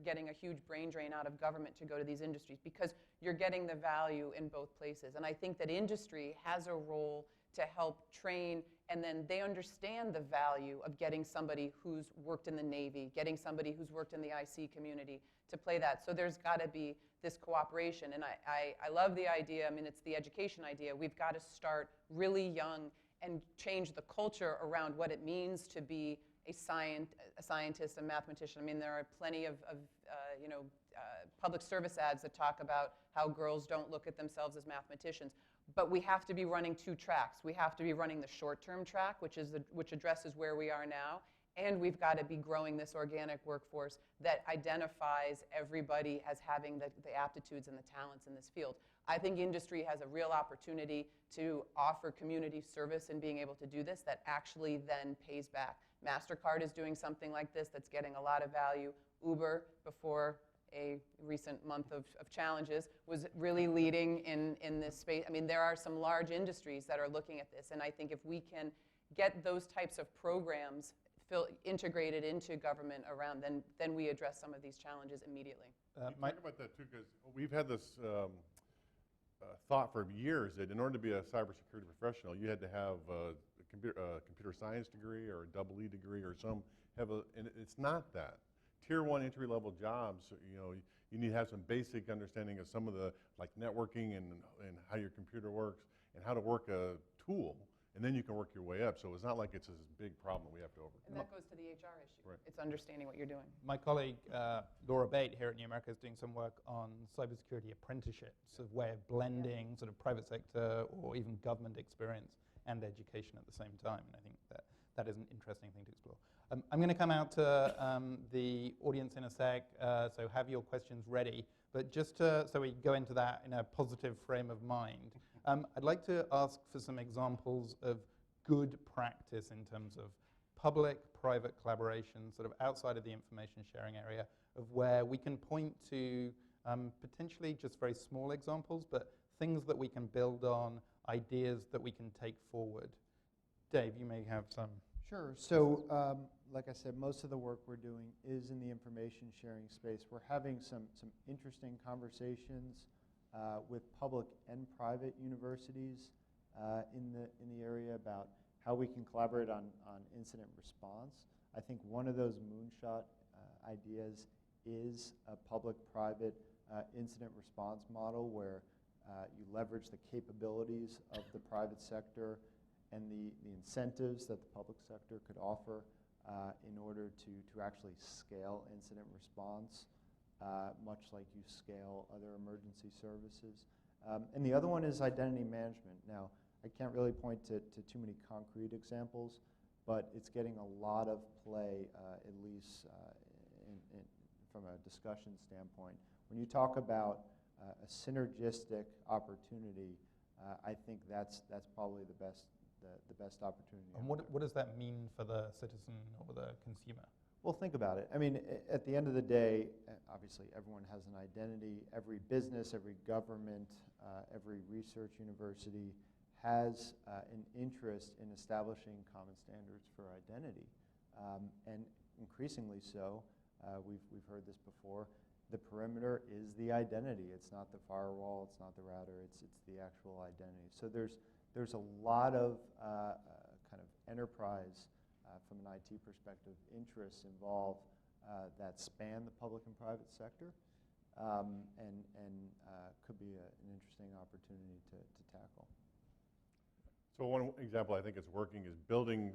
getting a huge brain drain out of government to go to these industries, because you're getting the value in both places. And I think that industry has a role to help train, and then they understand the value of getting somebody who's worked in the Navy, getting somebody who's worked in the IC community to play that. So there's got to be this cooperation. And I love the idea. I mean, it's the education idea. We've got to start really young and change the culture around what it means to be a scientist, a mathematician. I mean, there are plenty of public service ads that talk about how girls don't look at themselves as mathematicians. But we have to be running 2 tracks. We have to be running the short-term track, which addresses where we are now, and we've got to be growing this organic workforce that identifies everybody as having the aptitudes and the talents in this field. I think industry has a real opportunity to offer community service in being able to do this that actually then pays back. MasterCard is doing something like this that's getting a lot of value. Uber, before a recent month of challenges, was really leading in this space. I mean, there are some large industries that are looking at this, and I think if we can get those types of programs integrated into government around, then we address some of these challenges immediately. Talk about that too, because we've had this thought for years that in order to be a cybersecurity professional, you had to have a computer science degree or a EE degree or and it's not that. Tier 1 entry-level jobs, you need to have some basic understanding of some of the, like networking and how your computer works and how to work a tool, and then you can work your way up. So it's not like it's this big problem we have to overcome. And that goes to the HR issue. Right. It's understanding what you're doing. My colleague, Laura Bate, here at New America, is doing some work on cybersecurity apprenticeships, a way of blending sort of private sector or even government experience and education at the same time. And I think that is an interesting thing to explore. I'm going to come out to the audience in a sec, so have your questions ready. But just so we go into that in a positive frame of mind, I'd like to ask for some examples of good practice in terms of public-private collaboration sort of outside of the information sharing area of where we can point to potentially just very small examples, but things that we can build on, ideas that we can take forward. Dave, you may have some. Sure. So, like I said, most of the work we're doing is in the information sharing space. We're having some interesting conversations with public and private universities in the area about how we can collaborate on incident response. I think one of those moonshot ideas is a public-private incident response model where you leverage the capabilities of the private sector and the incentives that the public sector could offer in order to actually scale incident response, much like you scale other emergency services. And the other one is identity management. Now, I can't really point to too many concrete examples, but it's getting a lot of play, at least from a discussion standpoint. When you talk about a synergistic opportunity, I think that's probably the best opportunity. And what does that mean for the citizen or the consumer? Well, think about it. I mean, at the end of the day, obviously everyone has an identity. Every business, every government, every research university has an interest in establishing common standards for identity. And increasingly so, we've heard this before, the perimeter is the identity. It's not the firewall, it's not the router, it's the actual identity. So there's a lot of kind of enterprise, from an IT perspective, interests involved that span the public and private sector, and could be an interesting opportunity to tackle. So one example I think is working is building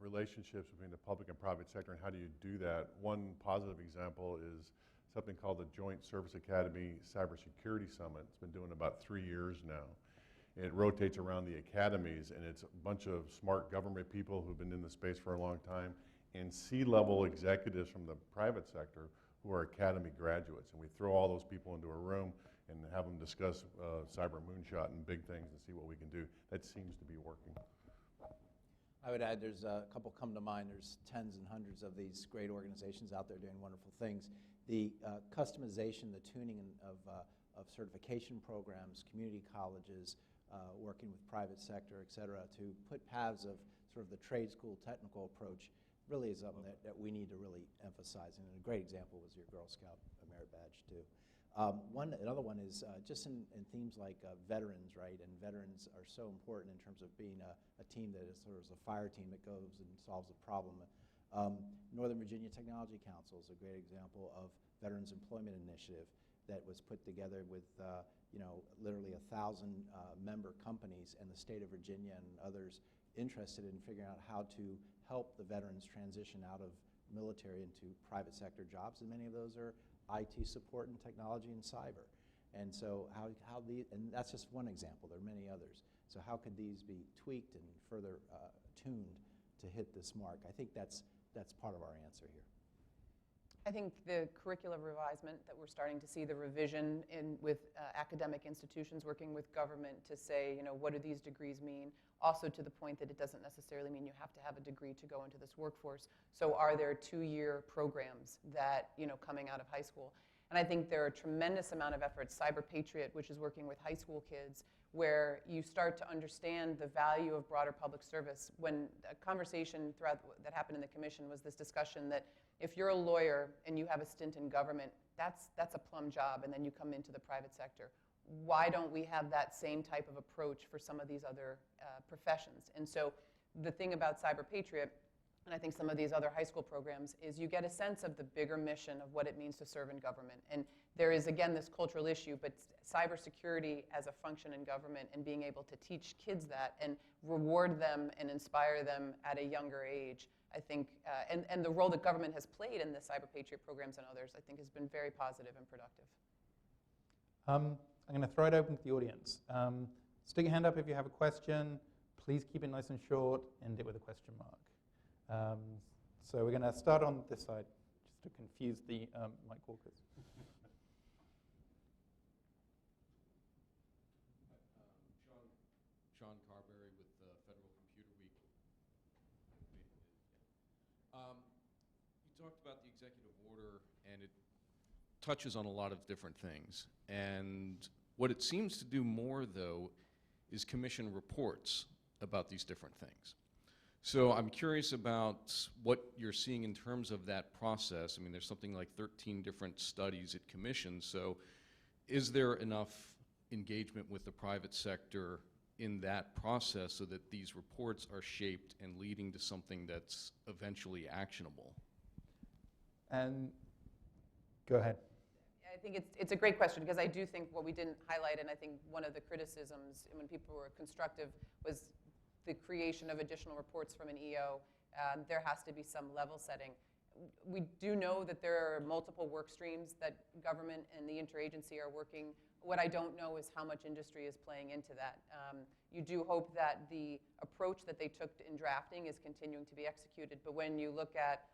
relationships between the public and private sector, and how do you do that? One positive example is something called the Joint Service Academy Cybersecurity Summit. It's been doing about 3 years now. It rotates around the academies, and it's a bunch of smart government people who've been in the space for a long time, and C-level executives from the private sector who are academy graduates. And we throw all those people into a room and have them discuss cyber moonshot and big things and see what we can do. That seems to be working. I would add there's a couple come to mind. There's tens and hundreds of these great organizations out there doing wonderful things. The customization, the tuning of certification programs, community colleges, working with private sector, et cetera, to put paths of sort of the trade school technical approach really is something that we need to really emphasize. And a great example was your Girl Scout merit badge too. Another one is just in themes like veterans, right? And veterans are so important in terms of being a team that is sort of a fire team that goes and solves a problem. Northern Virginia Technology Council is a great example of Veterans Employment Initiative that was put together with literally 1,000 member companies and the state of Virginia and others interested in figuring out how to help the veterans transition out of military into private sector jobs, and many of those are IT support and technology and cyber. And so and that's just one example, there are many others. So how could these be tweaked and further tuned to hit this mark? I think that's part of our answer here. I think the curriculum revisement that we're starting to see, the revision with academic institutions working with government to say, what do these degrees mean? Also to the point that it doesn't necessarily mean you have to have a degree to go into this workforce. So are there 2-year programs that, coming out of high school? And I think there are a tremendous amount of efforts, Cyber Patriot, which is working with high school kids, where you start to understand the value of broader public service. When a conversation that happened in the commission was this discussion that if you're a lawyer and you have a stint in government, that's a plum job, and then you come into the private sector. Why don't we have that same type of approach for some of these other professions? And so the thing about Cyber Patriot, and I think some of these other high school programs, is you get a sense of the bigger mission of what it means to serve in government. And there is, again, this cultural issue, but cybersecurity as a function in government and being able to teach kids that and reward them and inspire them at a younger age, I think, and the role that government has played in the Cyber Patriot programs and others, I think has been very positive and productive. I'm going to throw it open to the audience. Stick your hand up if you have a question. Please keep it nice and short, end it with a question mark. So we're going to start on this side, just to confuse the mic walkers. Sean Carberry with Federal Computer Week. the executive order, and it touches on a lot of different things. And what it seems to do more, though, is commission reports about these different things. So I'm curious about what you're seeing in terms of that process. I mean, there's something like 13 different studies it commissions. So is there enough engagement with the private sector in that process so that these reports are shaped and leading to something that's eventually actionable? And go ahead. I think it's a great question, because I do think what we didn't highlight, and I think one of the criticisms when people were constructive, was the creation of additional reports from an EO. There has to be some level setting. We do know that there are multiple work streams that government and the interagency are working. What I don't know is how much industry is playing into that. You do hope that the approach that they took in drafting is continuing to be executed, but when you look at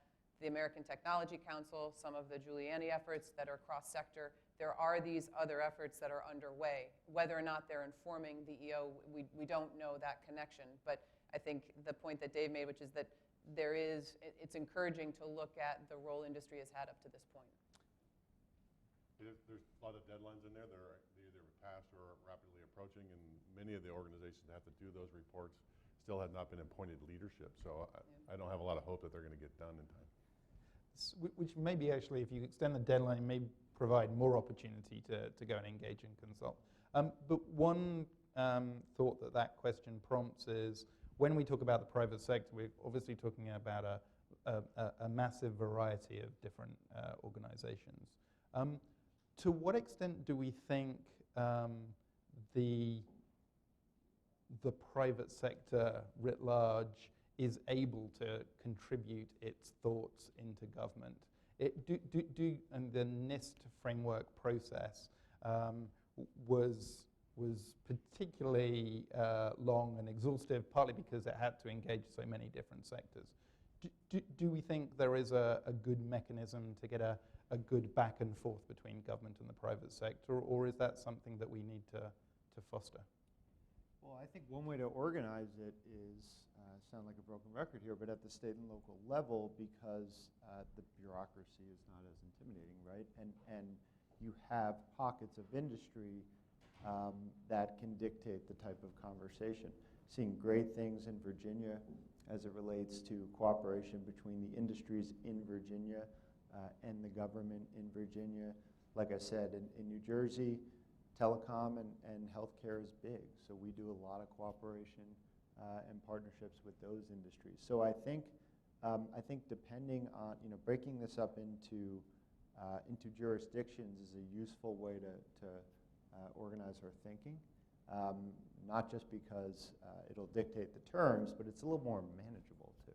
the American Technology Council, some of the Giuliani efforts that are cross-sector, there are these other efforts that are underway. Whether or not they're informing the EO, we don't know that connection. But I think the point that Dave made, which is that it's encouraging to look at the role industry has had up to this point. There's a lot of deadlines in there that are either passed or rapidly approaching, and many of the organizations that have to do those reports still have not been appointed leadership. So I don't have a lot of hope that they're going to get done in time. Which maybe actually, if you extend the deadline, may provide more opportunity to go and engage and consult. But one thought that question prompts is, when we talk about the private sector, we're obviously talking about a massive variety of different organizations. To what extent do we think the private sector writ large is able to contribute its thoughts into government? And the NIST framework process was particularly long and exhaustive, partly because it had to engage so many different sectors. Do we think there is a good mechanism to get a good back and forth between government and the private sector, or is that something that we need to foster? Well, I think one way to organize it is, sound like a broken record here, but at the state and local level, because the bureaucracy is not as intimidating, right? And you have pockets of industry that can dictate the type of conversation. Seeing great things in Virginia as it relates to cooperation between the industries in Virginia and the government in Virginia. Like I said, in New Jersey, telecom and healthcare is big, so we do a lot of cooperation and partnerships with those industries. So I think depending on, breaking this up into jurisdictions is a useful way to organize our thinking, not just because it'll dictate the terms, but it's a little more manageable too.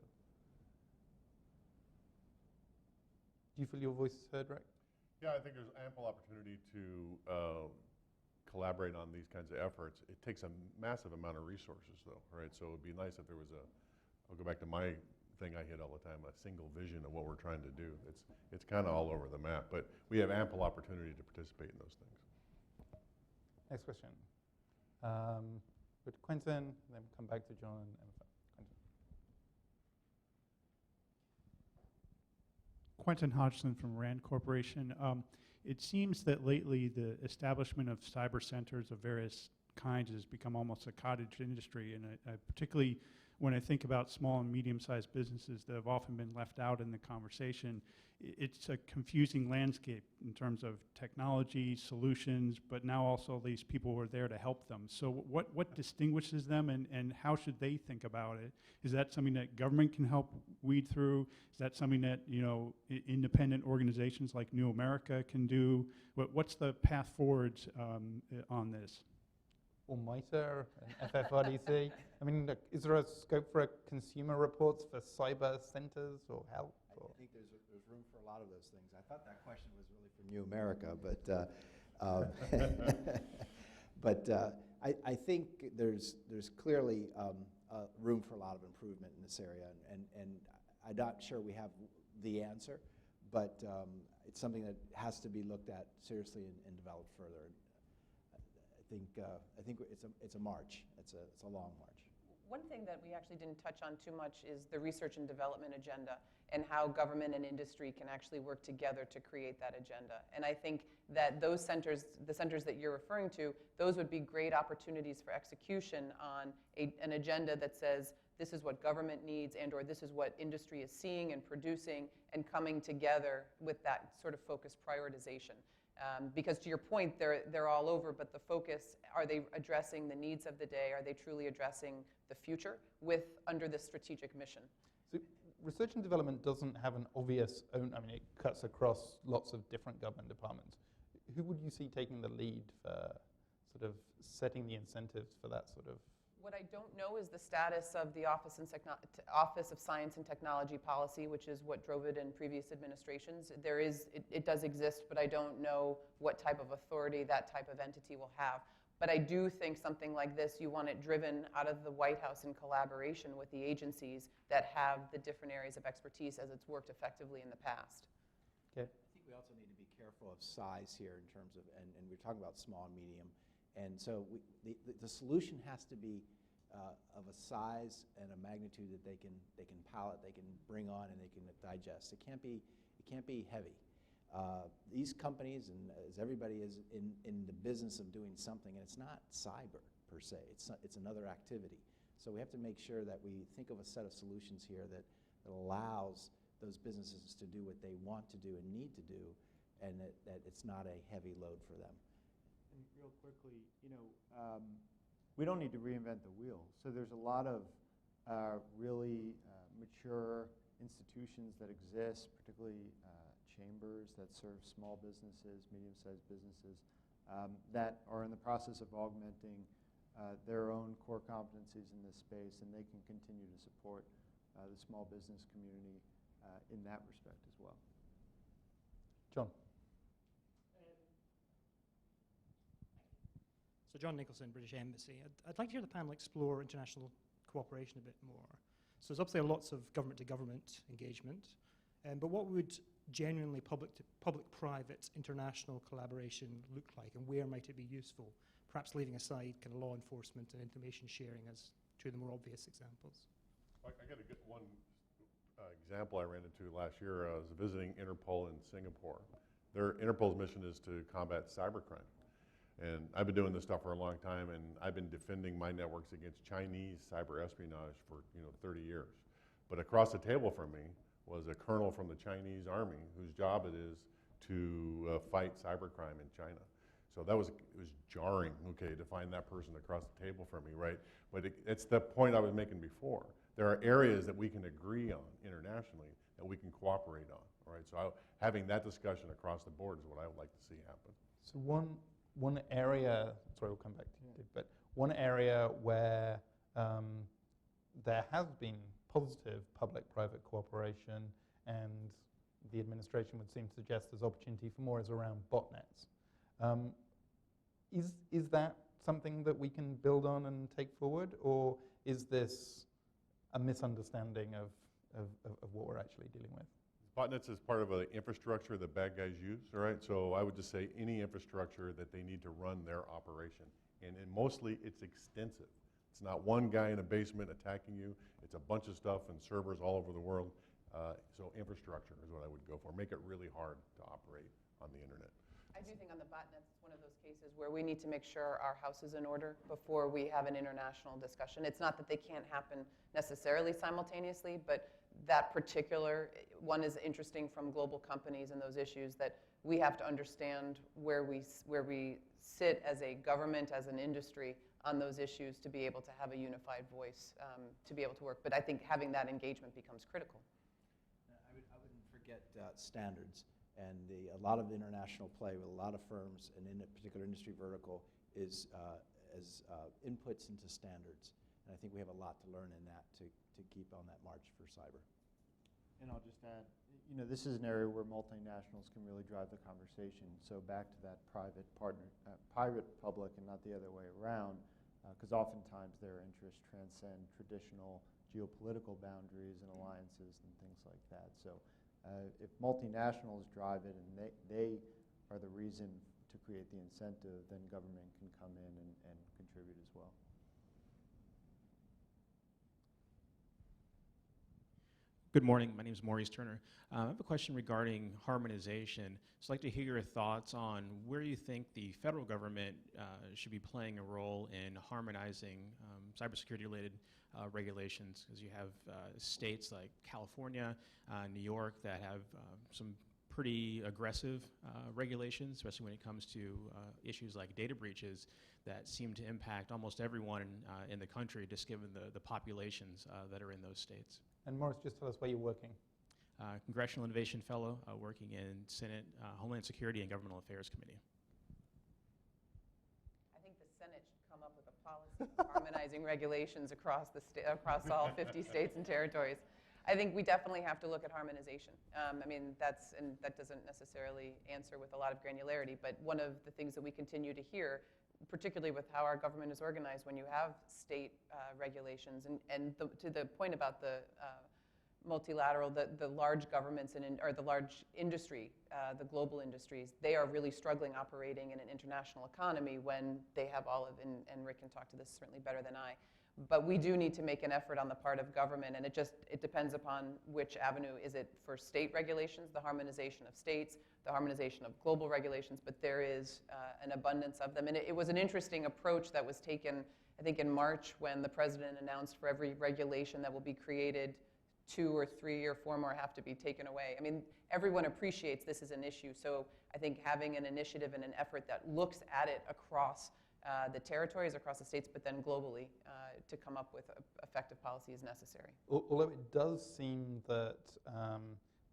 Do you feel your voice is heard, Rick? Yeah, I think there's ample opportunity to collaborate on these kinds of efforts. It takes a massive amount of resources, though, right? So it would be nice if there was I'll go back to my thing I hit all the time, a single vision of what we're trying to do. It's kind of all over the map, but we have ample opportunity to participate in those things. Next question. With Quentin, and then come back to John and Quentin Hodgson from RAND Corporation. It seems that lately the establishment of cyber centers of various kinds has become almost a cottage industry, and particularly when I think about small and medium-sized businesses that have often been left out in the conversation, it's a confusing landscape in terms of technology, solutions, but now also these people who are there to help them. So what distinguishes them, and how should they think about it? Is that something that government can help weed through? Is that something that independent organizations like New America can do? What's the path forwards on this? or MITRE and FFRDC? I mean, is there a scope for consumer reports for cyber centers or help? I think there's room for a lot of those things. I thought that question was really for New America, but I think there's clearly room for a lot of improvement in this area, and I'm not sure we have the answer, but it's something that has to be looked at seriously and developed further. I think it's a march. It's a long march. One thing that we actually didn't touch on too much is the research and development agenda and how government and industry can actually work together to create that agenda. And I think that those centers, the centers that you're referring to, those would be great opportunities for execution on an agenda that says this is what government needs and or this is what industry is seeing and producing and coming together with that sort of focused prioritization. Because to your point, they're all over, but the focus, are they addressing the needs of the day? Are they truly addressing the future under the strategic mission? So research and development doesn't have an obvious own, I mean, it cuts across lots of different government departments. Who would you see taking the lead for sort of setting the incentives for that sort of? What I don't know is the status of the Office of Science and Technology Policy, which is what drove it in previous administrations. It does exist, but I don't know what type of authority that type of entity will have. But I do think something like this, you want it driven out of the White House in collaboration with the agencies that have the different areas of expertise as it's worked effectively in the past. Okay. I think we also need to be careful of size here in terms of, and we're talking about small and medium. And so the solution has to be of a size and a magnitude that they can palate, they can bring on, and they can digest. It can't be heavy. These companies, and as everybody is in the business of doing something, and it's not cyber per se. It's another activity. So we have to make sure that we think of a set of solutions here that allows those businesses to do what they want to do and need to do, and that it's not a heavy load for them. And real quickly, we don't need to reinvent the wheel. So there's a lot of really mature institutions that exist, particularly chambers that serve small businesses, medium-sized businesses, that are in the process of augmenting their own core competencies in this space, and they can continue to support the small business community in that respect as well. John. So John Nicholson, British Embassy. I'd like to hear the panel explore international cooperation a bit more. So there's obviously lots of government-to-government engagement, but what would genuinely public-private international collaboration look like, and where might it be useful? Perhaps leaving aside kind of law enforcement and information sharing as two of the more obvious examples. I got a good one example I ran into last year. I was visiting Interpol in Singapore. Interpol's mission is to combat cybercrime. And I've been doing this stuff for a long time, and I've been defending my networks against Chinese cyber espionage for 30 years. But across the table from me was a colonel from the Chinese army whose job it is to fight cybercrime in China. So it was jarring, okay, to find that person across the table from me, right? But it's the point I was making before. There are areas that we can agree on internationally that we can cooperate on, right? So having that discussion across the board is what I would like to see happen. So one area, sorry, we'll come back to you, but one area where there has been positive public-private cooperation, and the administration would seem to suggest there's opportunity for more, is around botnets. Is that something that we can build on and take forward, or is this a misunderstanding of what we're actually dealing with? Botnets is part of an infrastructure that bad guys use, all right? So I would just say any infrastructure that they need to run their operation. And mostly it's extensive. It's not one guy in a basement attacking you. It's a bunch of stuff and servers all over the world. So infrastructure is what I would go for. Make it really hard to operate on the internet. I do think on the botnets, it's one of those cases where we need to make sure our house is in order before we have an international discussion. It's not that they can't happen necessarily simultaneously, but that particular one is interesting from global companies and those issues that we have to understand where we sit as a government, as an industry on those issues to be able to have a unified voice to be able to work. But I think having that engagement becomes critical. I wouldn't forget standards. And a lot of international play with a lot of firms and in a particular industry vertical is as inputs into standards. And I think we have a lot to learn in that to keep on that march for cyber. And I'll just add, this is an area where multinationals can really drive the conversation. So back to that private-public and not the other way around, because oftentimes their interests transcend traditional geopolitical boundaries and alliances and things like that. So if multinationals drive it and they are the reason to create the incentive, then government can come in and contribute as well. Good morning. My name is Maurice Turner. I have a question regarding harmonization. So I'd like to hear your thoughts on where you think the federal government should be playing a role in harmonizing cybersecurity-related regulations, because you have states like California, New York that have some pretty aggressive regulations, especially when it comes to issues like data breaches that seem to impact almost everyone in the country, just given the populations that are in those states. And Morris, just tell us where you're working. Congressional Innovation Fellow, working in Senate Homeland Security and Governmental Affairs Committee. I think the Senate should come up with a policy of harmonizing regulations across all 50 states and territories. I think we definitely have to look at harmonization. I mean, that doesn't necessarily answer with a lot of granularity, but one of the things that we continue to hear, particularly with how our government is organized, when you have state regulations, and to the point about the multilateral, the large governments or the large industry, the global industries, they are really struggling operating in an international economy when they have all of, and Rick can talk to this certainly better than I, but we do need to make an effort on the part of government, and it depends upon which avenue. Is it for state regulations, the harmonization of states, the harmonization of global regulations, but there is an abundance of them. And it was an interesting approach that was taken, I think, in March when the president announced for every regulation that will be created, 2 or 3 or 4 more have to be taken away. I mean, everyone appreciates this is an issue, so I think having an initiative and an effort that looks at it across the territories, across the states, but then globally to come up with effective policy is necessary. Although it does seem that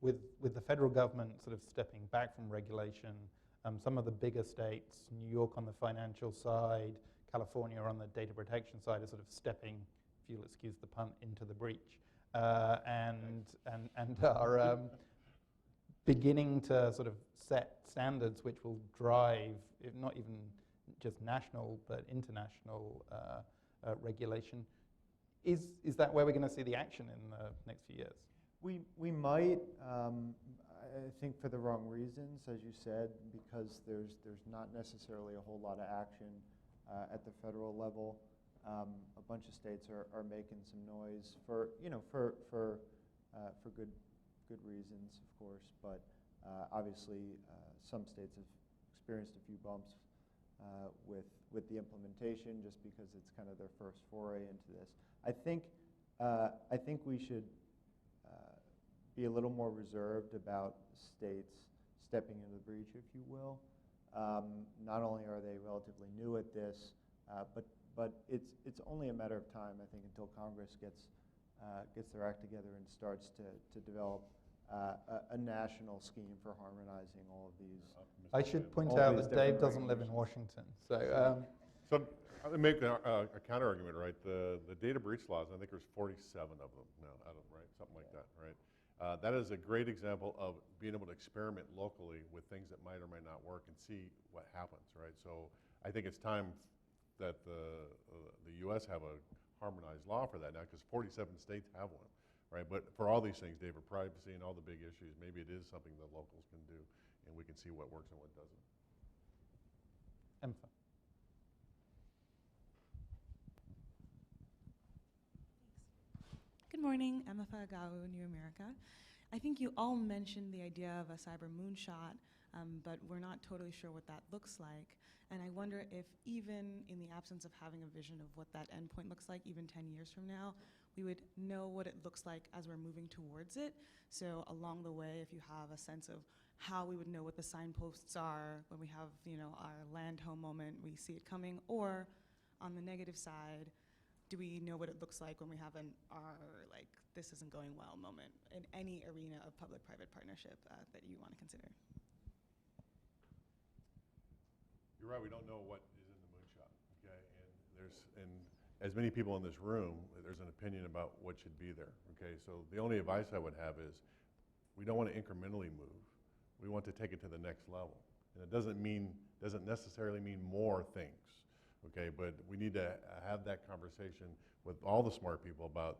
with the federal government sort of stepping back from regulation, some of the bigger states, New York on the financial side, California on the data protection side, are sort of stepping, if you'll excuse the pun, into the breach, and are beginning to sort of set standards which will drive, if not even just national, but international regulation. Is that where we're going to see the action in the next few years? We might, I think for the wrong reasons, as you said, because there's not necessarily a whole lot of action at the federal level. A bunch of states are making some noise for good reasons, of course, but obviously some states have experienced a few bumps with the implementation, just because it's kind of their first foray into this. I think we should be a little more reserved about states stepping into the breach, if you will. Not only are they relatively new at this, but it's only a matter of time, I think, until Congress gets their act together and starts to develop a national scheme for harmonizing all of these. I should point out that Dave doesn't live in Washington, so. So I'm going to make a counter argument, right? The data breach laws, I think there's 47 of them now, right? Something like that, right? That is a great example of being able to experiment locally with things that might or might not work and see what happens, right? So I think it's time that the U.S. have a harmonized law for that now, because 47 states have one, right? But for all these things, data privacy and all the big issues, maybe it is something that locals can do, and we can see what works and what doesn't. Emma. Good morning, Emma Fagau, New America. I think you all mentioned the idea of a cyber moonshot, but we're not totally sure what that looks like. And I wonder if even in the absence of having a vision of what that endpoint looks like, even 10 years from now, we would know what it looks like as we're moving towards it. So along the way, if you have a sense of how we would know what the signposts are when we have, our land home moment, we see it coming, or on the negative side, do we know what it looks like when we have an this isn't going well moment in any arena of public-private partnership that you want to consider? You're right, we don't know what is in the moonshot, okay? And as many people in this room, there's an opinion about what should be there, okay? So the only advice I would have is we don't want to incrementally move. We want to take it to the next level. And it doesn't necessarily mean more things, okay? But we need to have that conversation with all the smart people about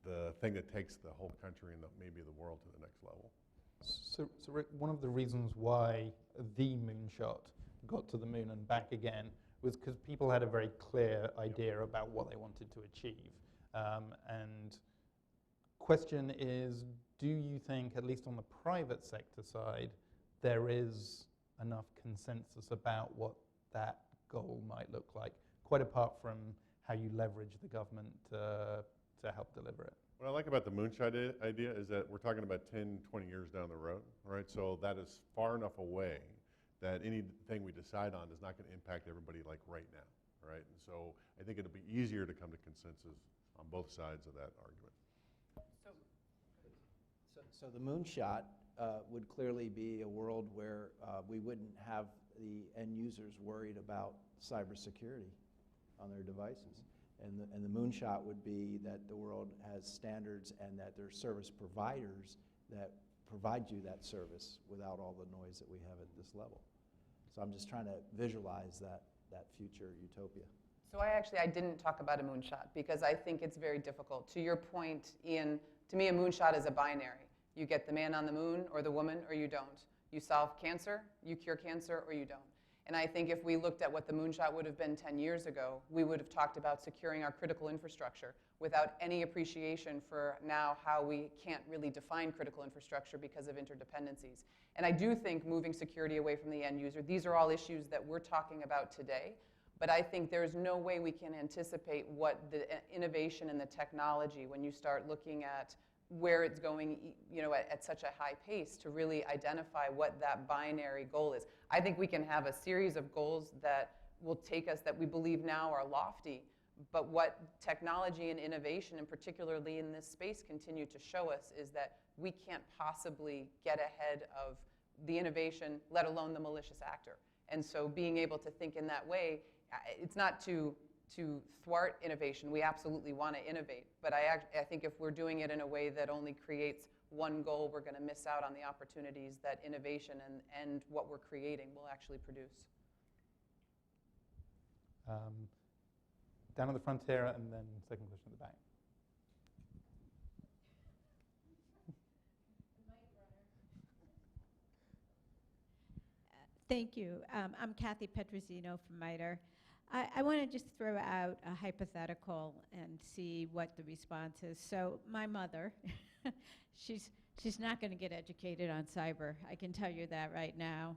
the thing that takes the whole country and maybe the world to the next level. So Rick, one of the reasons why the moonshot got to the moon and back again was because people had a very clear idea about what they wanted to achieve. And question is, do you think, at least on the private sector side, there is enough consensus about what that goal might look like, quite apart from how you leverage the government to help deliver it? What I like about the Moonshot idea is that we're talking about 10, 20 years down the road, right? So that is far enough away that anything we decide on is not going to impact everybody like right now, right? And so I think it'll be easier to come to consensus on both sides of that argument. So the Moonshot would clearly be a world where we wouldn't have the end users worried about cybersecurity on their devices. And the Moonshot would be that the world has standards and that there are service providers that provide you that service without all the noise that we have at this level. So I'm just trying to visualize that future utopia. So I didn't talk about a moonshot because I think it's very difficult. To your point, Ian, to me a moonshot is a binary. You get the man on the moon or the woman or you don't. You solve cancer, you cure cancer, or you don't. And I think if we looked at what the moonshot would have been 10 years ago, we would have talked about securing our critical infrastructure without any appreciation for now how we can't really define critical infrastructure because of interdependencies. And I do think moving security away from the end user, these are all issues that we're talking about today, but I think there's no way we can anticipate what the innovation and the technology, when you start looking at where it's going, at such a high pace, to really identify what that binary goal is. I think we can have a series of goals that will take us, that we believe now are lofty, but what technology and innovation, and particularly in this space, continue to show us is that we can't possibly get ahead of the innovation, let alone the malicious actor. And so being able to think in that way, it's not to thwart innovation. We absolutely want to innovate. But I think if we're doing it in a way that only creates one goal, we're going to miss out on the opportunities that innovation and what we're creating will actually produce. Down on the front here, and then second question at the back. Thank you. I'm Kathy Petrosino from MITRE. I want to just throw out a hypothetical and see what the response is. So my mother, she's not going to get educated on cyber. I can tell you that right now.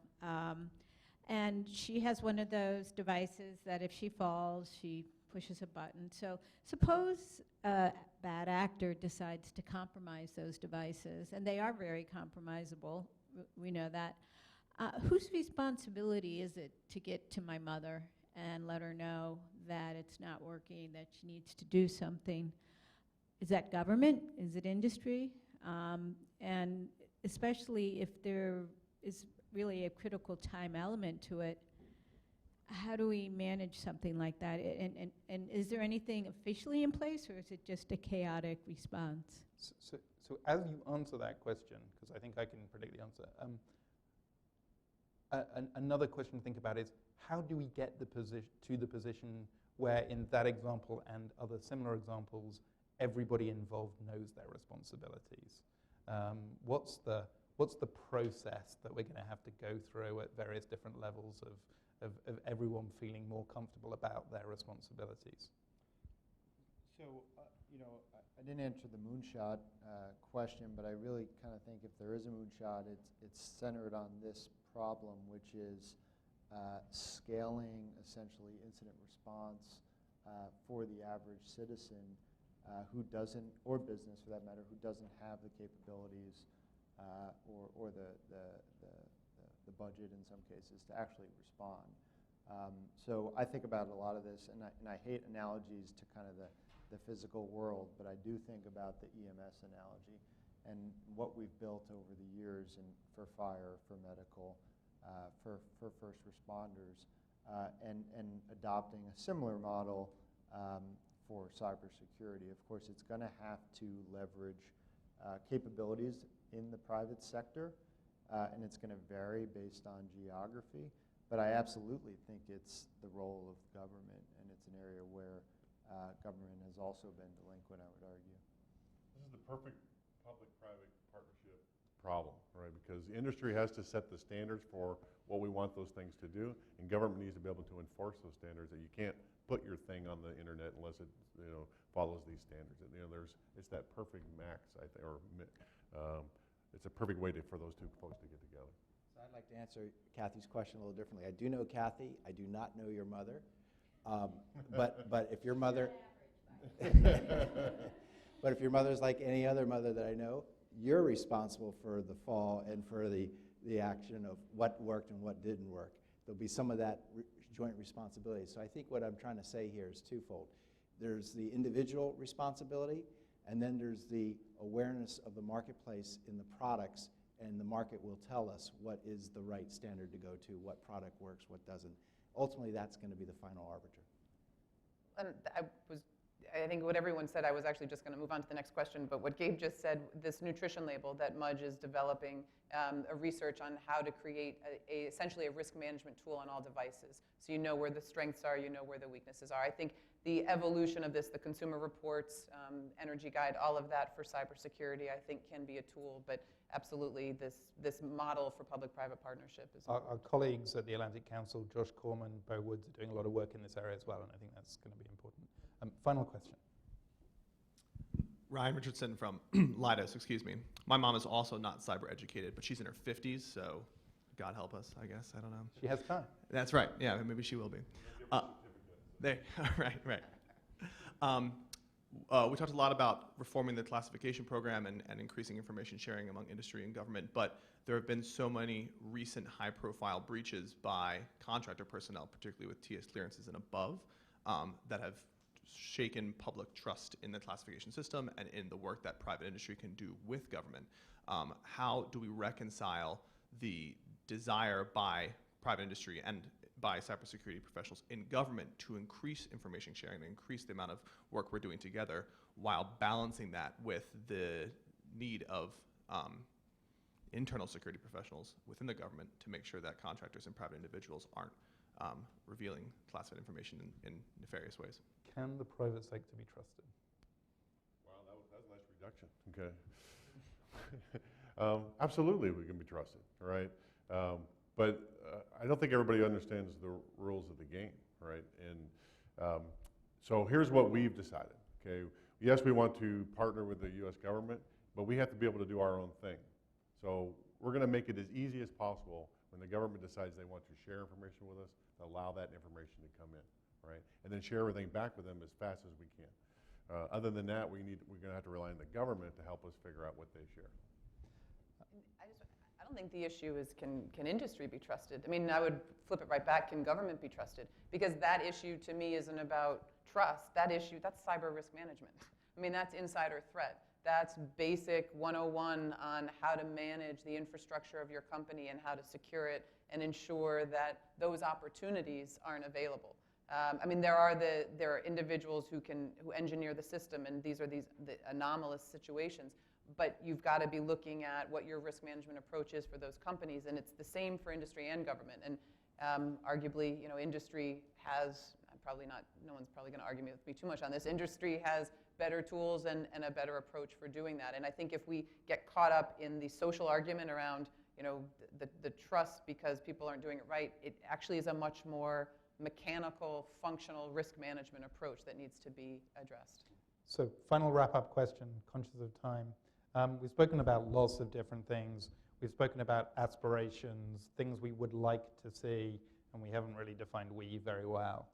And she has one of those devices that if she falls, she pushes a button. So suppose a bad actor decides to compromise those devices, and they are very compromisable. We know that. Whose responsibility is it to get to my mother and let her know that it's not working, that she needs to do something? Is that government? Is it industry? And especially if there is really a critical time element to it, how do we manage something like that? And is there anything officially in place, or is it just a chaotic response? So as you answer that question, because I think I can predict the answer, another question to think about is, how do we get to the position where, in that example and other similar examples, everybody involved knows their responsibilities? What's the process that we're going to have to go through at various different levels of everyone feeling more comfortable about their responsibilities? So, I didn't answer the moonshot question, but I really kind of think if there is a moonshot, it's centered on this problem, which is scaling essentially incident response for the average citizen who doesn't, or business for that matter, who doesn't have the capabilities or the budget in some cases to actually respond. So I think about a lot of this, and I hate analogies to kind of the physical world, but I do think about the EMS analogy and what we've built over the years for fire, for medical, for first responders, and adopting a similar model for cybersecurity. Of course, it's going to have to leverage capabilities in the private sector, and it's going to vary based on geography. But I absolutely think it's the role of government, and it's an area where government has also been delinquent, I would argue. This is the perfect public-private partnership problem, right? because industry has to set the standards for what we want those things to do, and government needs to be able to enforce those standards. That you can't put your thing on the internet unless it follows these standards. And, it's that perfect max, I think, or it's a perfect way for those two folks to get together. So I'd like to answer Kathy's question a little differently. I do know Kathy. I do not know your mother. But if your mother, but if your mother's like any other mother that I know, you're responsible for the fall and for the action of what worked and what didn't work. There'll be some of that joint responsibility. So I think what I'm trying to say here is twofold. There's the individual responsibility, and then there's the awareness of the marketplace in the products, and the market will tell us what is the right standard to go to, what product works, what doesn't. Ultimately, that's going to be the final arbiter. And I think what everyone said, I was actually just going to move on to the next question, but what Gabe just said, this nutrition label that Mudge is developing, a research on how to create essentially a risk management tool on all devices. So you know where the strengths are, you know where the weaknesses are. I think the evolution of this, the consumer reports, energy guide, all of that for cybersecurity, I think can be a tool, but absolutely this model for public-private partnership is Our colleagues at the Atlantic Council, Josh Corman, Bo Woods, are doing a lot of work in this area as well, and I think that's going to be important. Final question. Ryan Richardson from Leidos, excuse me. My mom is also not cyber educated, but she's in her 50s, so God help us, I guess. I don't know. She has time. That's right. Yeah, maybe she will be. There. Right. We talked a lot about reforming the classification program and increasing information sharing among industry and government, but there have been so many recent high-profile breaches by contractor personnel, particularly with TS clearances and above, that have shaken public trust in the classification system and in the work that private industry can do with government. How do we reconcile the desire by private industry and by cybersecurity professionals in government to increase information sharing, to increase the amount of work we're doing together, while balancing that with the need of internal security professionals within the government to make sure that contractors and private individuals aren't revealing classified information in nefarious ways? Can the private sector be trusted? Wow, that's a nice reduction. Okay. Absolutely, we can be trusted, right? But I don't think everybody understands the rules of the game, right? And so here's what we've decided, okay? Yes, we want to partner with the U.S. government, but we have to be able to do our own thing. So we're going to make it as easy as possible when the government decides they want to share information with us, to allow that information to come in, right? And then share everything back with them as fast as we can. Other than that, we're going to have to rely on the government to help us figure out what they share. I don't think the issue is can industry be trusted? I mean, I would flip it right back, can government be trusted? Because that issue to me isn't about trust. That issue, that's cyber risk management. I mean, that's insider threat. That's basic 101 on how to manage the infrastructure of your company and how to secure it and ensure that those opportunities aren't available. I mean, there are individuals who engineer the system, and these are the anomalous situations. But you've got to be looking at what your risk management approach is for those companies, and it's the same for industry and government. And arguably, industry has no one's probably going to argue with me too much on this. Industry has better tools and a better approach for doing that. And I think if we get caught up in the social argument around, the trust because people aren't doing it right, it actually is a much more mechanical, functional risk management approach that needs to be addressed. So final wrap-up question, conscious of time. We've spoken about lots of different things. We've spoken about aspirations, things we would like to see, and we haven't really defined we very well.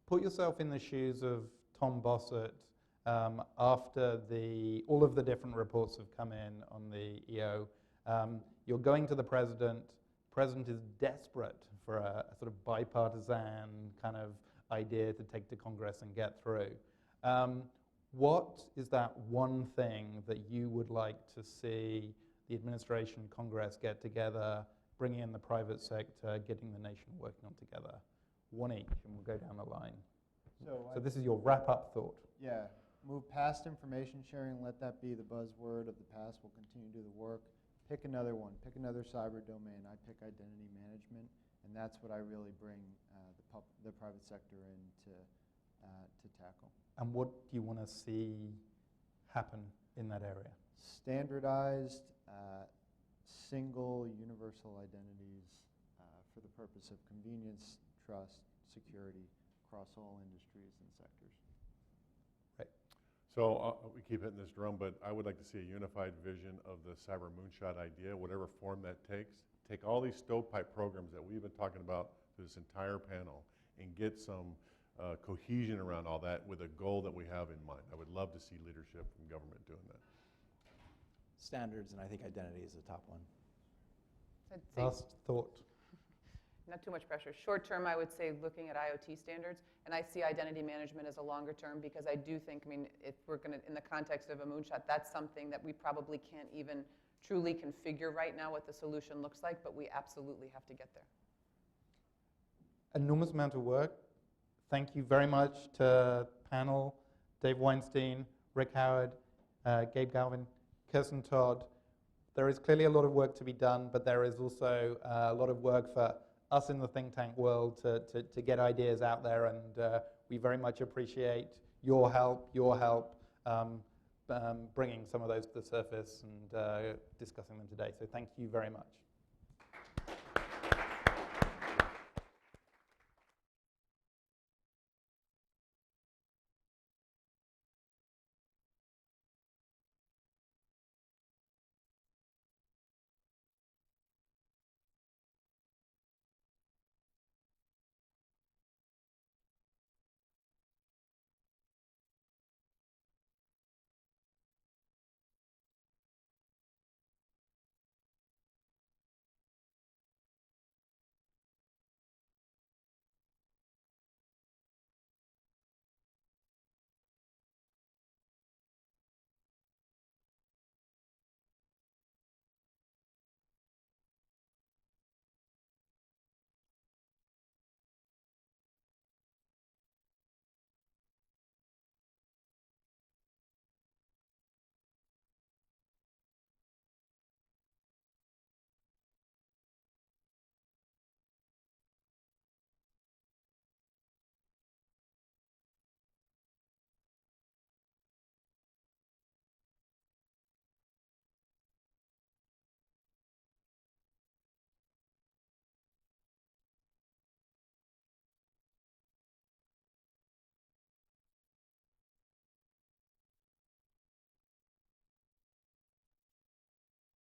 Put yourself in the shoes of Tom Bossert after all of the different reports have come in on the EO. You're going to the president. The president is desperate for a sort of bipartisan kind of idea to take to Congress and get through. What is that one thing that you would like to see the administration, Congress get together, bringing in the private sector, getting the nation working on together? One each, and we'll go down the line. So this is your wrap-up thought. Yeah, move past information sharing, let that be the buzzword of the past. We'll continue to do the work. Pick another one, pick another cyber domain. I pick identity management, and that's what I really bring the private sector in to tackle. And what do you want to see happen in that area? Standardized, single universal identities for the purpose of convenience, trust, security across all industries and sectors. So we keep hitting this drum, but I would like to see a unified vision of the cyber moonshot idea, whatever form that takes. Take all these stovepipe programs that we've been talking about through this entire panel and get some cohesion around all that with a goal that we have in mind. I would love to see leadership from government doing that. Standards, and I think identity is the top one. I'd say Last thought. not too much pressure. Short term, I would say looking at IoT standards, and I see identity management as a longer term because I do think, I mean, if we're going to, in the context of a moonshot, that's something that we probably can't even truly configure right now what the solution looks like, but we absolutely have to get there. Enormous amount of work. Thank you very much to panel, Dave Weinstein, Rick Howard, Gabe Galvin, Kiersten Todt. There is clearly a lot of work to be done, but there is also a lot of work for us in the think tank world to get ideas out there, and we very much appreciate your help bringing some of those to the surface and discussing them today. So thank you very much.